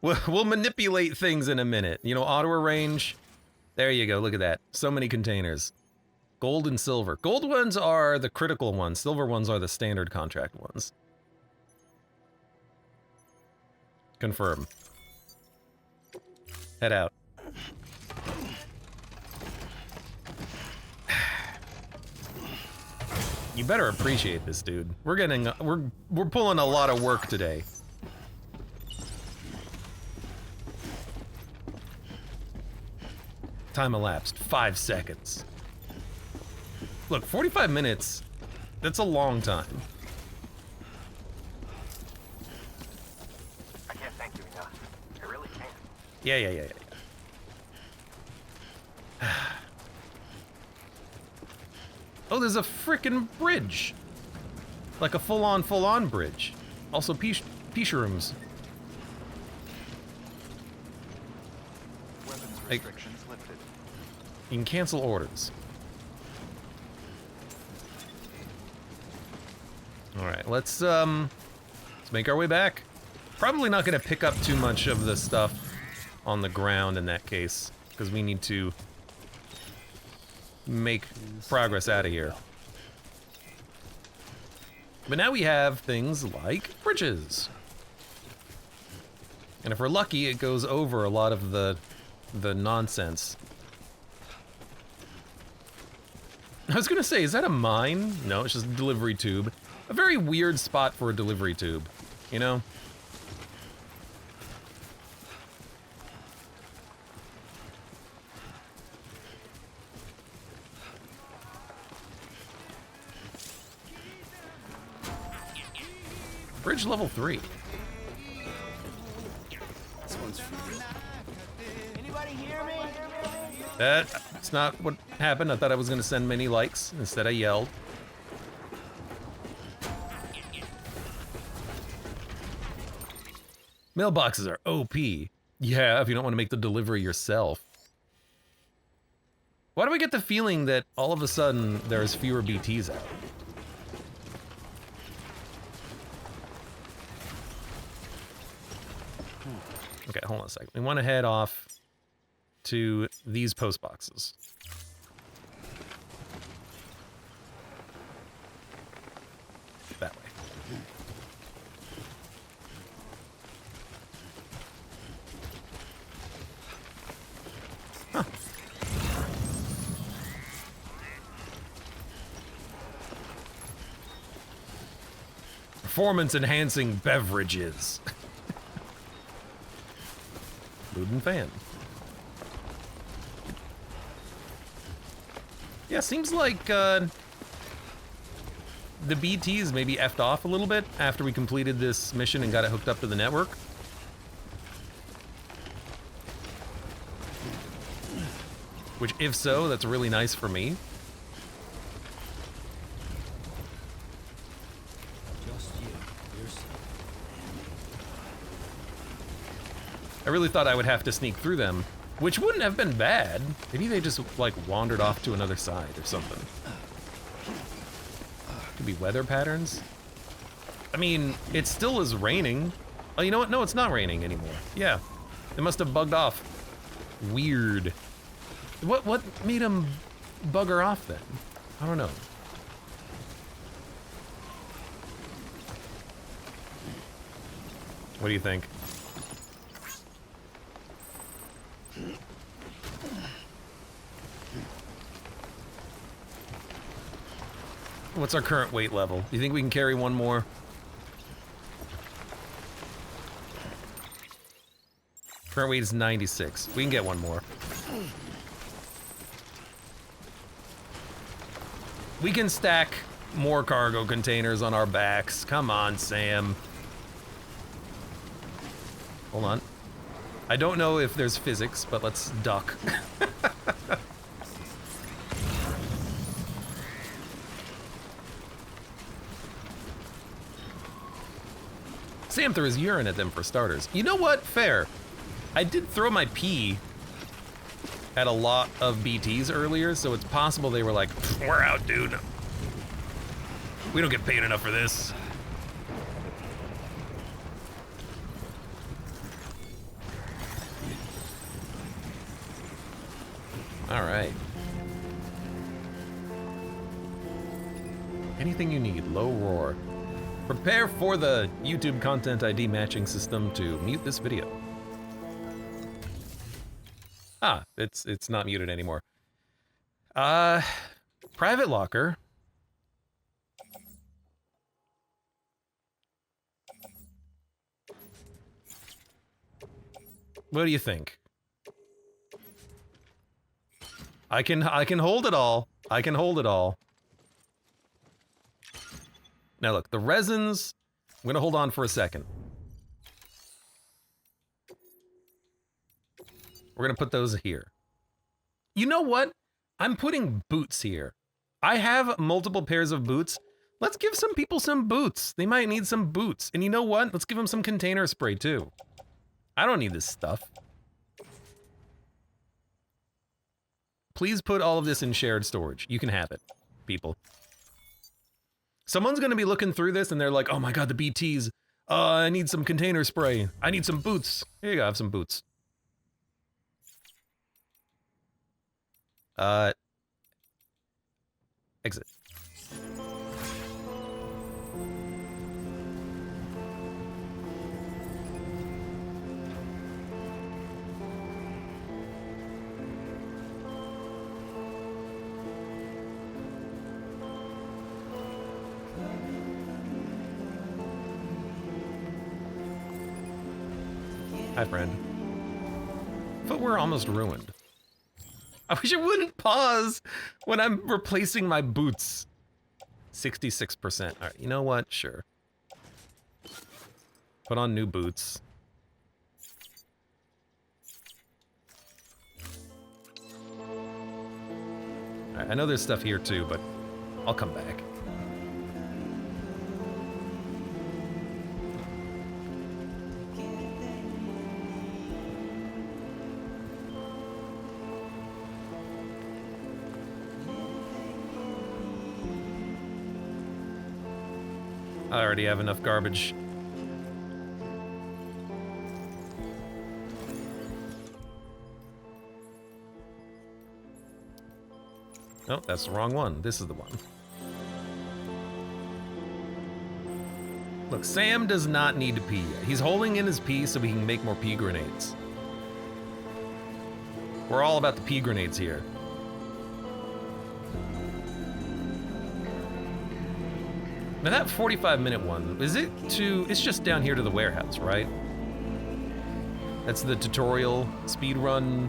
We'll manipulate things in a minute. You know, auto arrange. There you go. Look at that. So many containers. Gold and silver. Gold ones are the critical ones. Silver ones are the standard contract ones. Confirm. Head out. You better appreciate this, dude. We're pulling a lot of work today. Time elapsed 5 seconds. Look, 45 minutes, that's a long time. I can't thank you enough. I really can't. Yeah. Oh, there's a frickin' bridge. Like a full-on bridge. Also, Pisha rooms. Weapons restrictions lifted. You can cancel orders. Alright, let's make our way back. Probably not gonna pick up too much of the stuff on the ground in that case, because we need to make progress out of here. But now we have things like bridges. And if we're lucky, it goes over a lot of the nonsense. I was gonna say, is that a mine? No, it's just a delivery tube. A very weird spot for a delivery tube, you know? Bridge level 3. This one's free. That's not what happened. I thought I was gonna send many likes. Instead I yelled. Mailboxes are OP. Yeah, if you don't want to make the delivery yourself. Why do I get the feeling that all of a sudden there's fewer BTs out? Okay, hold on a second. We want to head off to these post boxes. That way. Huh. Performance-enhancing beverages. Mood and fan. Yeah, seems like the BTs maybe effed off a little bit after we completed this mission and got it hooked up to the network. Which, if so, that's really nice for me. I really thought I would have to sneak through them, which wouldn't have been bad. Maybe they just, like, wandered off to another side or something. Could be weather patterns. I mean, it still is raining. Oh, you know what? No, it's not raining anymore. Yeah, they must have bugged off. Weird. What made them bugger off then? I don't know. What do you think? What's our current weight level? Do you think we can carry one more? Current weight is 96. We can get one more. We can stack more cargo containers on our backs. Come on, Sam. Hold on. I don't know if there's physics, but let's duck. Sam threw his urine at them for starters. You know what? Fair. I did throw my pee at a lot of BTs earlier, so it's possible they were like, we're out, dude. We don't get paid enough for this. All right. Anything you need, low roar. Prepare for the YouTube Content ID matching system to mute this video. Ah, it's not muted anymore. Private locker. What do you think? I can hold it all. I can hold it all. Now look, the resins, I'm gonna hold on for a second. We're gonna put those here. You know what? I'm putting boots here. I have multiple pairs of boots. Let's give some people some boots. They might need some boots. And you know what? Let's give them some container spray too. I don't need this stuff. Please put all of this in shared storage. You can have it, people. Someone's gonna be looking through this and they're like, oh my god, the BTs. I need some container spray. I need some boots. Here you go, have some boots. Exit. Hi, friend. Footwear almost ruined. I wish it wouldn't pause when I'm replacing my boots. 66%. All right, you know what? Sure. Put on new boots. Alright, I know there's stuff here too, but I'll come back. I already have enough garbage. Oh, that's the wrong one. This is the one. Look, Sam does not need to pee yet. He's holding in his pee so we can make more pee grenades. We're all about the pee grenades here. Now that 45-minute one, is it to... It's just down here to the warehouse, right? That's the tutorial speedrun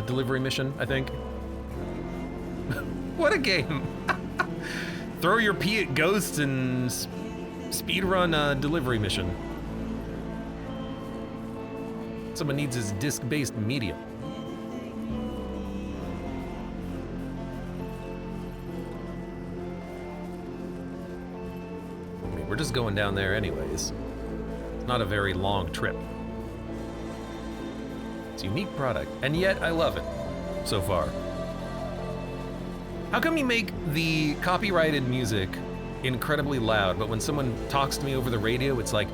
delivery mission, I think. What a game! Throw your pee at ghosts and speedrun delivery mission. Someone needs his disc-based medium. I mean, we're just going down there anyways. It's not a very long trip. It's a unique product, and yet I love it so far. How come you make the copyrighted music incredibly loud, but when someone talks to me over the radio, it's like,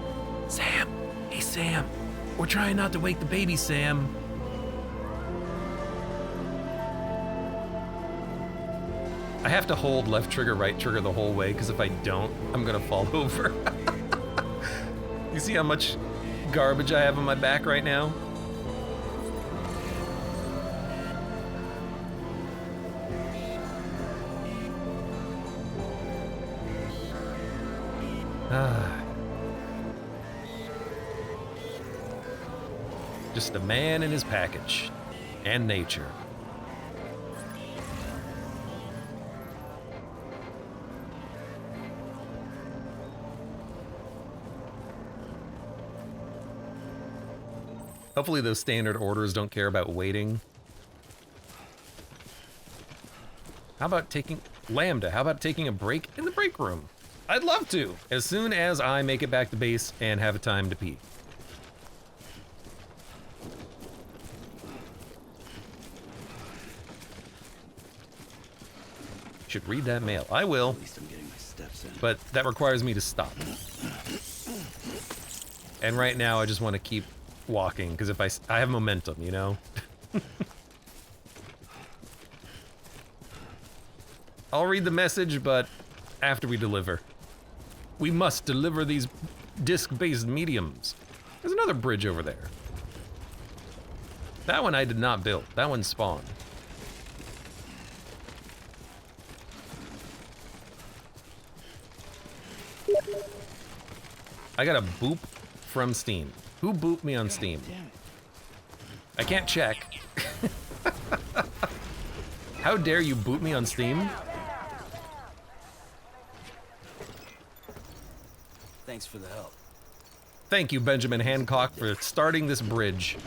Sam, hey Sam, we're trying not to wake the baby, Sam. I have to hold left trigger, right trigger the whole way, because if I don't, I'm gonna fall over. You see how much garbage I have on my back right now? Just a man and his package. And nature. Hopefully those standard orders don't care about waiting. How about taking... Lambda, how about taking a break in the break room? I'd love to, as soon as I make it back to base and have a time to pee. Should read that mail. I will. At least I'm getting my steps in. But that requires me to stop. And right now I just want to keep walking, because if I have momentum, you know? I'll read the message, but after we deliver. We must deliver these disc-based mediums. There's another bridge over there. That one I did not build. That one spawned. I got a boop from Steam. Who booped me on Steam? I can't check. How dare you boot me on Steam? Thanks for the help. Thank you, Benjamin Hancock, for starting this bridge.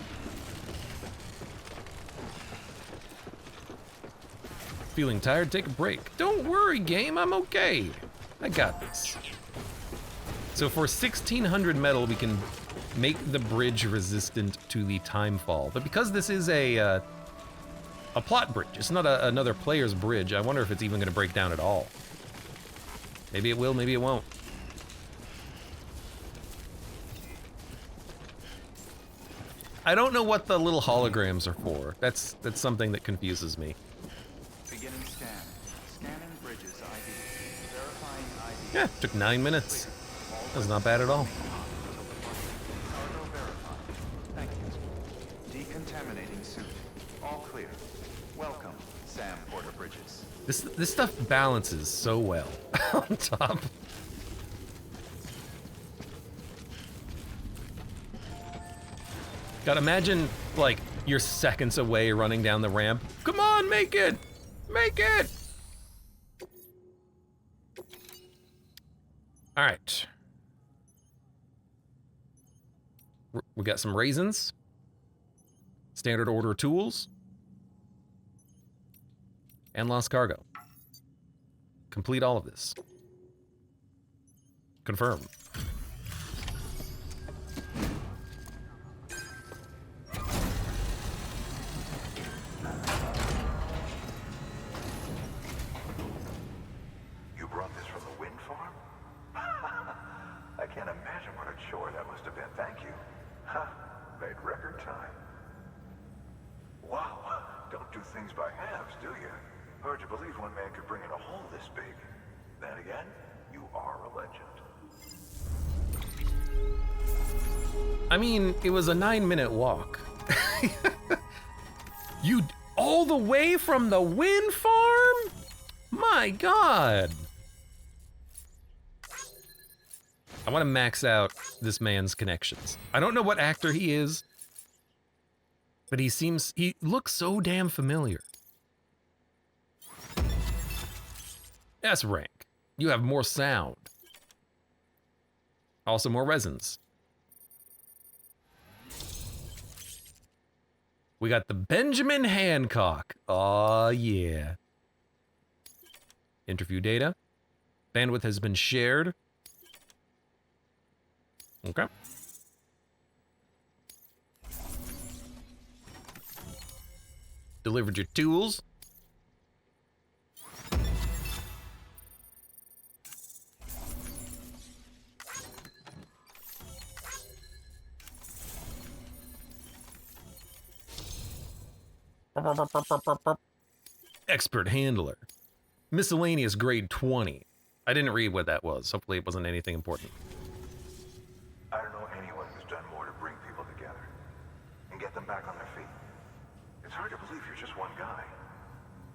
Feeling tired? Take a break. Don't worry, game. I'm okay. I got this. So for 1,600 metal, we can make the bridge resistant to the time fall. But because this is a plot bridge, it's not another player's bridge, I wonder if it's even going to break down at all. Maybe it will, maybe it won't. I don't know what the little holograms are for. That's something that confuses me. Beginning scan. Scanning bridges ID. Verifying ID. Yeah, took 9 minutes. That's not bad at all. Cargo verified. Thank you. Decontaminating suit. All clear. Welcome, Sam Porter Bridges. This stuff balances so well on top. God, imagine, like, you're seconds away running down the ramp. Come on, make it! Make it! All right. We got some raisins. Standard order tools. And lost cargo. Complete all of this. Confirm. You brought this from the wind farm? I can't imagine what a chore that must have been. Thank you. Huh? Made record time. Wow. Don't do things by halves, do you? Hard to believe one man could bring in a hole this big. Then again, you are a legend. I mean, it was a 9-minute walk. You all the way from the wind farm? My God. I want to max out this man's connections. I don't know what actor he is, but he looks so damn familiar. S rank. You have more sound. Also more resins. We got the Benjamin Hancock. Oh yeah. Interview data. Bandwidth has been shared. Okay. Delivered your tools. Expert handler. Miscellaneous grade 20. I didn't read what that was. Hopefully it wasn't anything important. I don't know anyone who's done more to bring people together and get them back on their feet. It's hard to believe you're just one guy.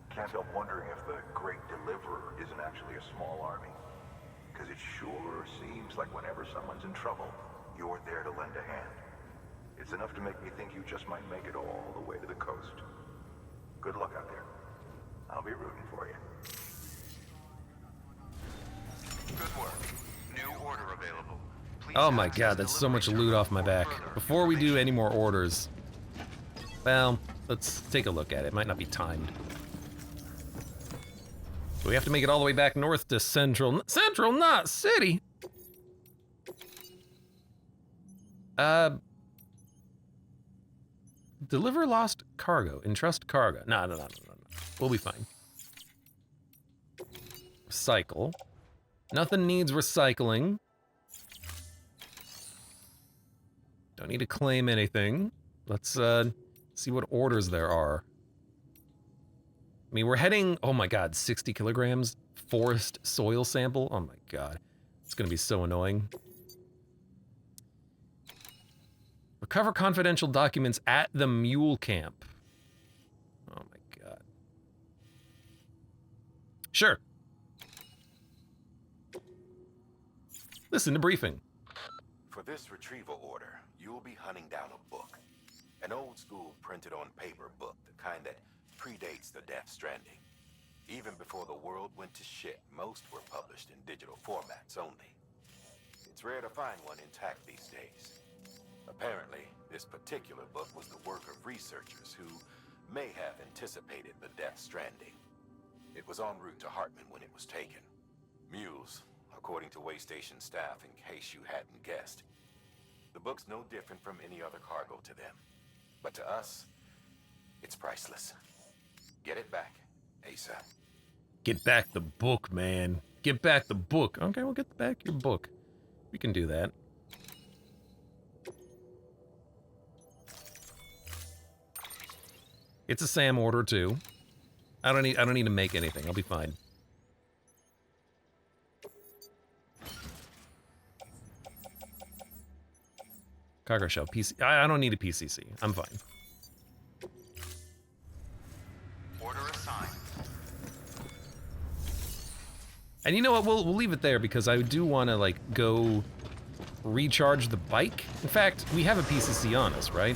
Can't help wondering if the Great Deliverer isn't actually a small army. Because it sure seems like whenever someone's in trouble, you're there to lend a hand. It's enough to make me think you just might make it all the way to the coast. Good luck out there. I'll be rooting for you. Good work. New order available. Please Oh my access God, that's so much delivery loot off my terminal back. for further Before we do information. any more orders, well, let's take a look at it. It might not be timed. So we have to make it all the way back north to Central Knot City. Deliver lost cargo. Entrust cargo. No. We'll be fine. Recycle. Nothing needs recycling. Don't need to claim anything. Let's see what orders there are. I mean, we're heading, oh my God, 60 kilograms forest soil sample. Oh my God, it's gonna be so annoying. Recover confidential documents at the mule camp. Oh my God. Sure. Listen to briefing. For this retrieval order, you'll be hunting down a book. An old school printed on paper book, the kind that predates the Death Stranding. Even before the world went to shit, most were published in digital formats only. It's rare to find one intact these days. Apparently, this particular book was the work of researchers who may have anticipated the Death Stranding. It was en route to Hartman when it was taken. Mules, according to Waystation staff, in case you hadn't guessed. The book's no different from any other cargo to them. But to us, it's priceless. Get it back, ASAP. Get back the book, man. Get back the book. Okay, we'll get back your book. We can do that. It's a SAM order too. I don't need to make anything. I'll be fine. Cargo shell PC. I don't need a PCC. I'm fine. Order assigned. And you know what? We'll leave it there because I do want to like go recharge the bike. In fact, we have a PCC on us, right?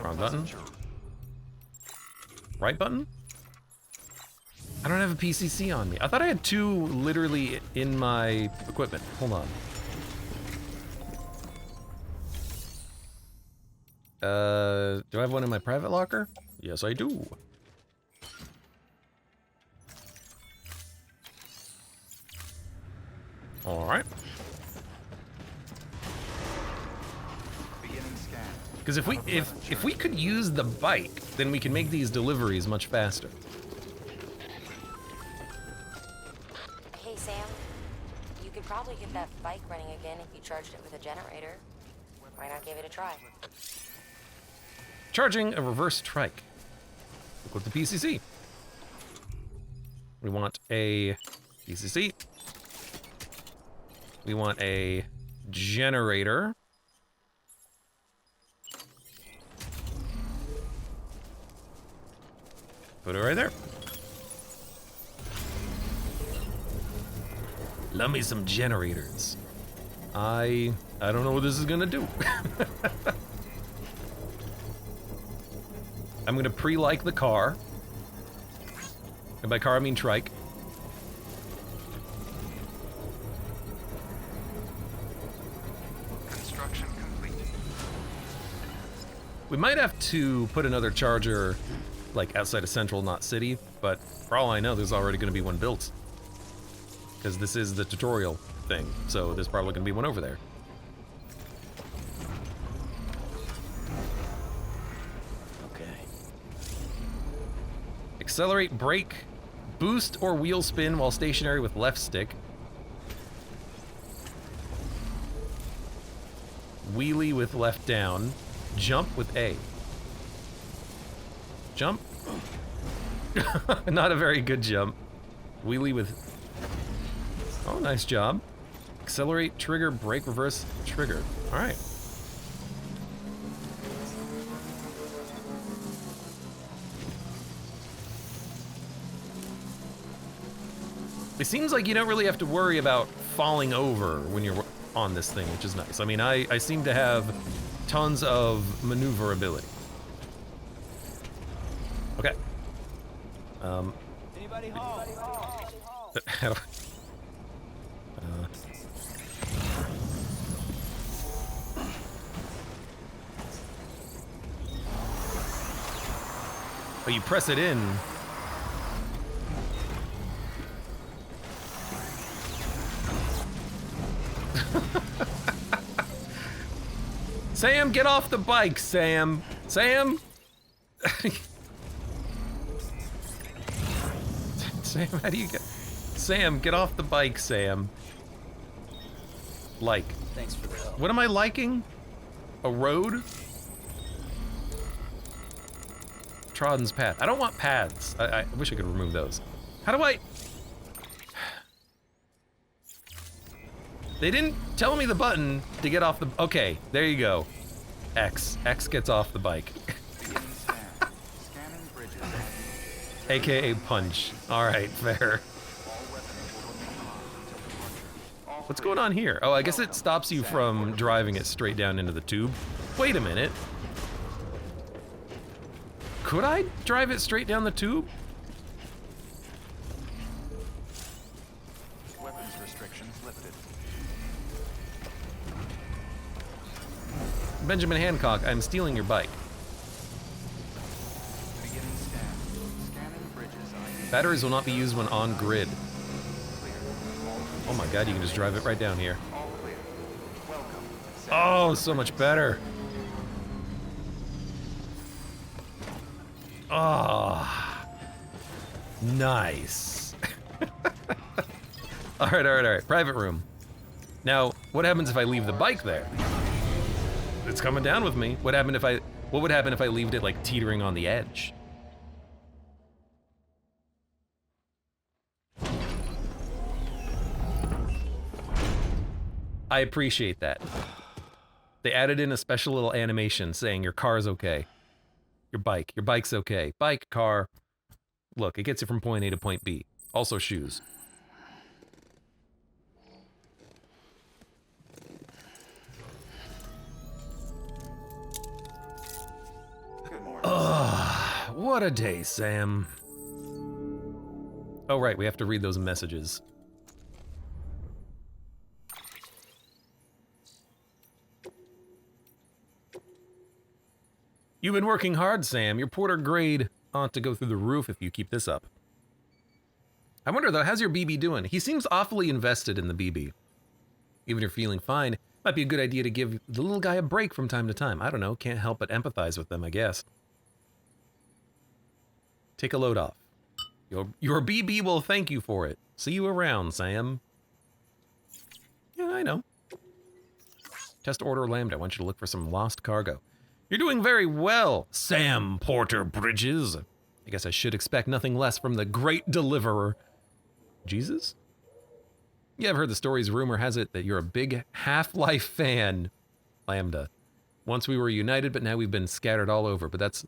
Wrong button. Right button? I don't have a PCC on me. I thought I had two literally in my equipment. Hold on. Do I have one in my private locker? Yes, I do. All right. Because if we could use the bike, then we can make these deliveries much faster. Hey, Sam. You could probably get that bike running again if you charged it with a generator. Why not give it a try? Charging a reverse trike. We'll go to PCC. We want a PCC. We want a generator. Put it right there. Love me some generators. I don't know what this is gonna do. I'm gonna pre-like the car. And by car I mean trike. Construction complete. We might have to put another charger like outside of Central, not City, but for all I know, there's already gonna be one built. Because this is the tutorial thing, so there's probably gonna be one over there. Okay. Accelerate, brake, boost or wheel spin while stationary with left stick. Wheelie with left down. Jump with A. Jump. Not a very good jump. Wheelie with... Oh, nice job. Accelerate, trigger, brake, reverse, trigger. All right. It seems like you don't really have to worry about falling over when you're on this thing, which is nice. I mean, I seem to have tons of maneuverability. Okay. Anybody home? But you press it in. Sam, get off the bike, Sam. Sam? Sam, how do you get... Sam, get off the bike, Sam. Like. Thanks for the help. What am I liking? A road? Trodden's path. I don't want paths. I wish I could remove those. How do I... They didn't tell me the button to get off the... Okay, there you go. X. X gets off the bike. AKA punch. Alright, fair. What's going on here? Oh, I guess it stops you from driving it straight down into the tube. Wait a minute. Could I drive it straight down the tube? Weapons restrictions lifted. Benjamin Hancock, I'm stealing your bike. Beginning scan. Scanning bridges ID. Batteries will not be used when on grid. Clear. Oh my god, you can just drive it right down here. All clear. Welcome. Oh, so much better. Ah, nice. All right. Private room. Now, what happens if I leave the bike there? It's coming down with me. What would happen if I left it like teetering on the edge? I appreciate that. They added in a special little animation saying your car's okay. Your bike's okay. Bike, car. Look, it gets you from point A to point B. Also shoes. Good morning. Ugh, what a day, Sam. Oh, right, we have to read those messages. You've been working hard, Sam. Your porter grade ought to go through the roof if you keep this up. I wonder, though, how's your BB doing? He seems awfully invested in the BB. Even if you're feeling fine, might be a good idea to give the little guy a break from time to time. I don't know, can't help but empathize with them, I guess. Take a load off. Your BB will thank you for it. See you around, Sam. Yeah, I know. Test order Lambda. I want you to look for some lost cargo. You're doing very well, Sam Porter Bridges. I guess I should expect nothing less from the great deliverer. Jesus? Yeah, I've heard the stories. Rumor has it that you're a big Half-Life fan, Lambda. Once we were united, but now we've been scattered all over. But that's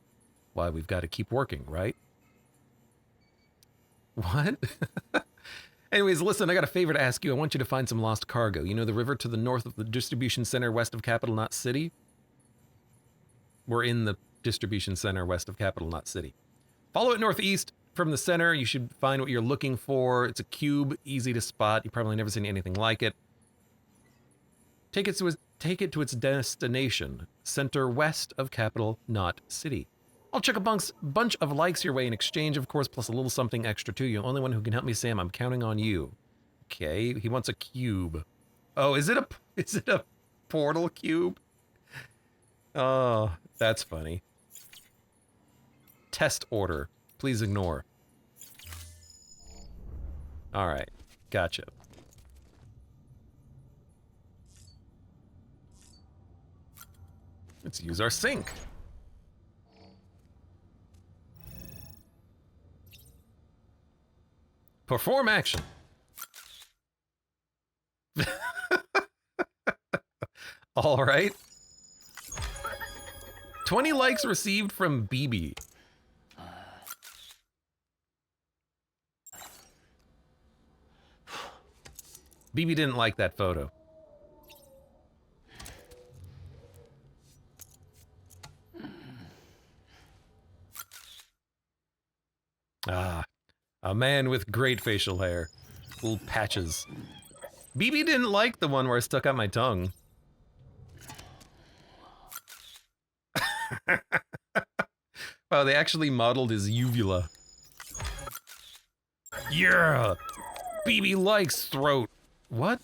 why we've got to keep working, right? What? Anyways, listen, I got a favor to ask you. I want you to find some lost cargo. You know the river to the north of the distribution center west of Capital Knot City? We're in the distribution center west of Capital Knot City. Follow it northeast from the center. You should find what you're looking for. It's a cube, easy to spot. You've probably never seen anything like it. Take it to its destination, center west of Capital Knot City. I'll chuck a bunch of likes your way in exchange, of course, plus a little something extra too. You're the only one who can help me, Sam. I'm counting on you. Okay, he wants a cube. Oh, is it a portal cube? Oh, that's funny. Test order. Please ignore. All right, gotcha. Let's use our sync. Perform action. All right. 20 likes received from BB. BB didn't like that photo. Ah, a man with great facial hair. Little patches. BB didn't like the one where I stuck out my tongue. Wow, they actually modeled his uvula. Yeah! BB likes throat. What?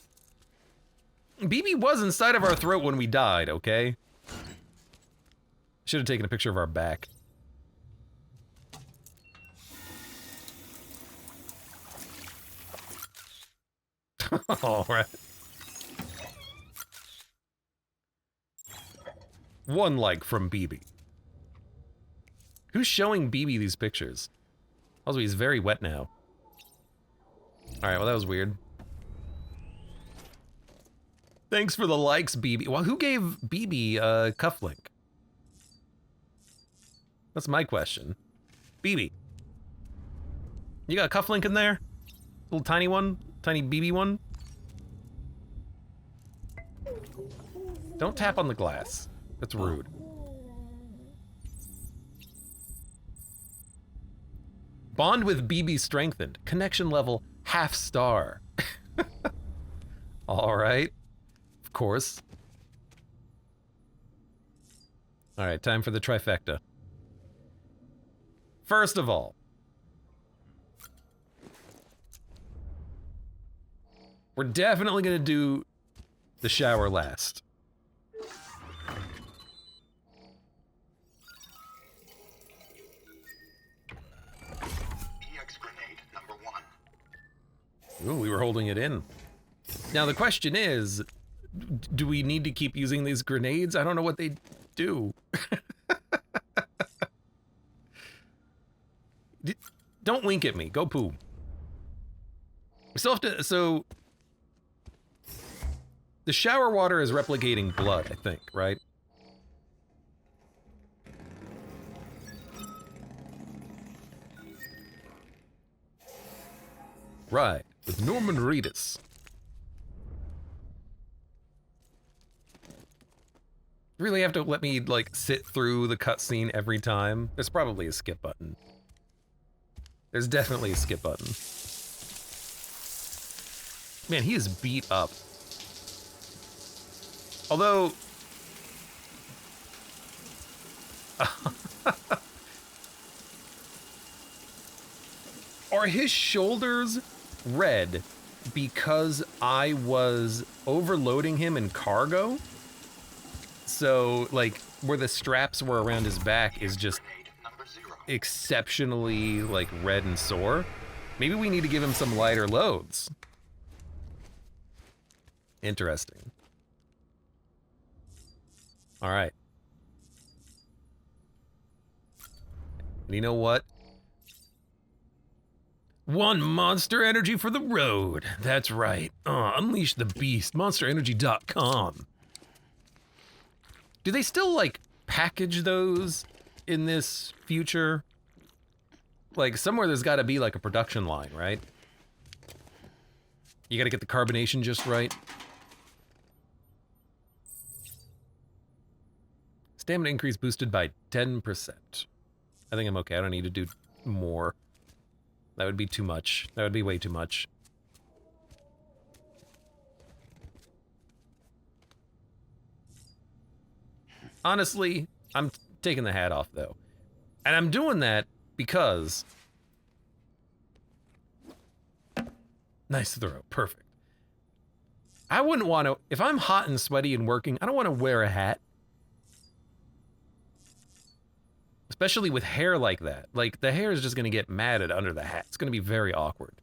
BB was inside of our throat when we died, okay? Should have taken a picture of our back. All right. 1 like from BB. Who's showing BB these pictures? Also, he's very wet now. Alright, well that was weird. Thanks for the likes, BB. Well, who gave BB a cufflink? That's my question. BB. You got a cufflink in there? Little tiny one? Tiny BB one? Don't tap on the glass. That's rude. Bond with BB strengthened. Connection level half star. All right. Of course. All right, time for the trifecta. First of all, we're definitely gonna do the shower last. EX grenade number 1. Ooh, we were holding it in. Now the question is, do we need to keep using these grenades? I don't know what they do. Don't wink at me. Go poo. We still have to, so the shower water is replicating blood, I think, right? Right, with Norman Reedus. Really have to let me, like, sit through the cutscene every time? There's probably a skip button. There's definitely a skip button. Man, he is beat up. Although, Are his shoulders red because I was overloading him in cargo? So, like, where the straps were around his back is just exceptionally, like, red and sore? Maybe we need to give him some lighter loads. Interesting. All right. And you know what? One Monster Energy for the road. That's right. Unleash the beast. MonsterEnergy.com. Do they still, like, package those in this future? Like, somewhere there's got to be, like, a production line, right? You got to get the carbonation just right. Stamina increase boosted by 10%. I think I'm okay. I don't need to do more. That would be too much. That would be way too much. Honestly, I'm taking the hat off, though. And I'm doing that because... Nice throw. Perfect. I wouldn't want to... If I'm hot and sweaty and working, I don't want to wear a hat. Especially with hair like that. Like, the hair is just going to get matted under the hat. It's going to be very awkward.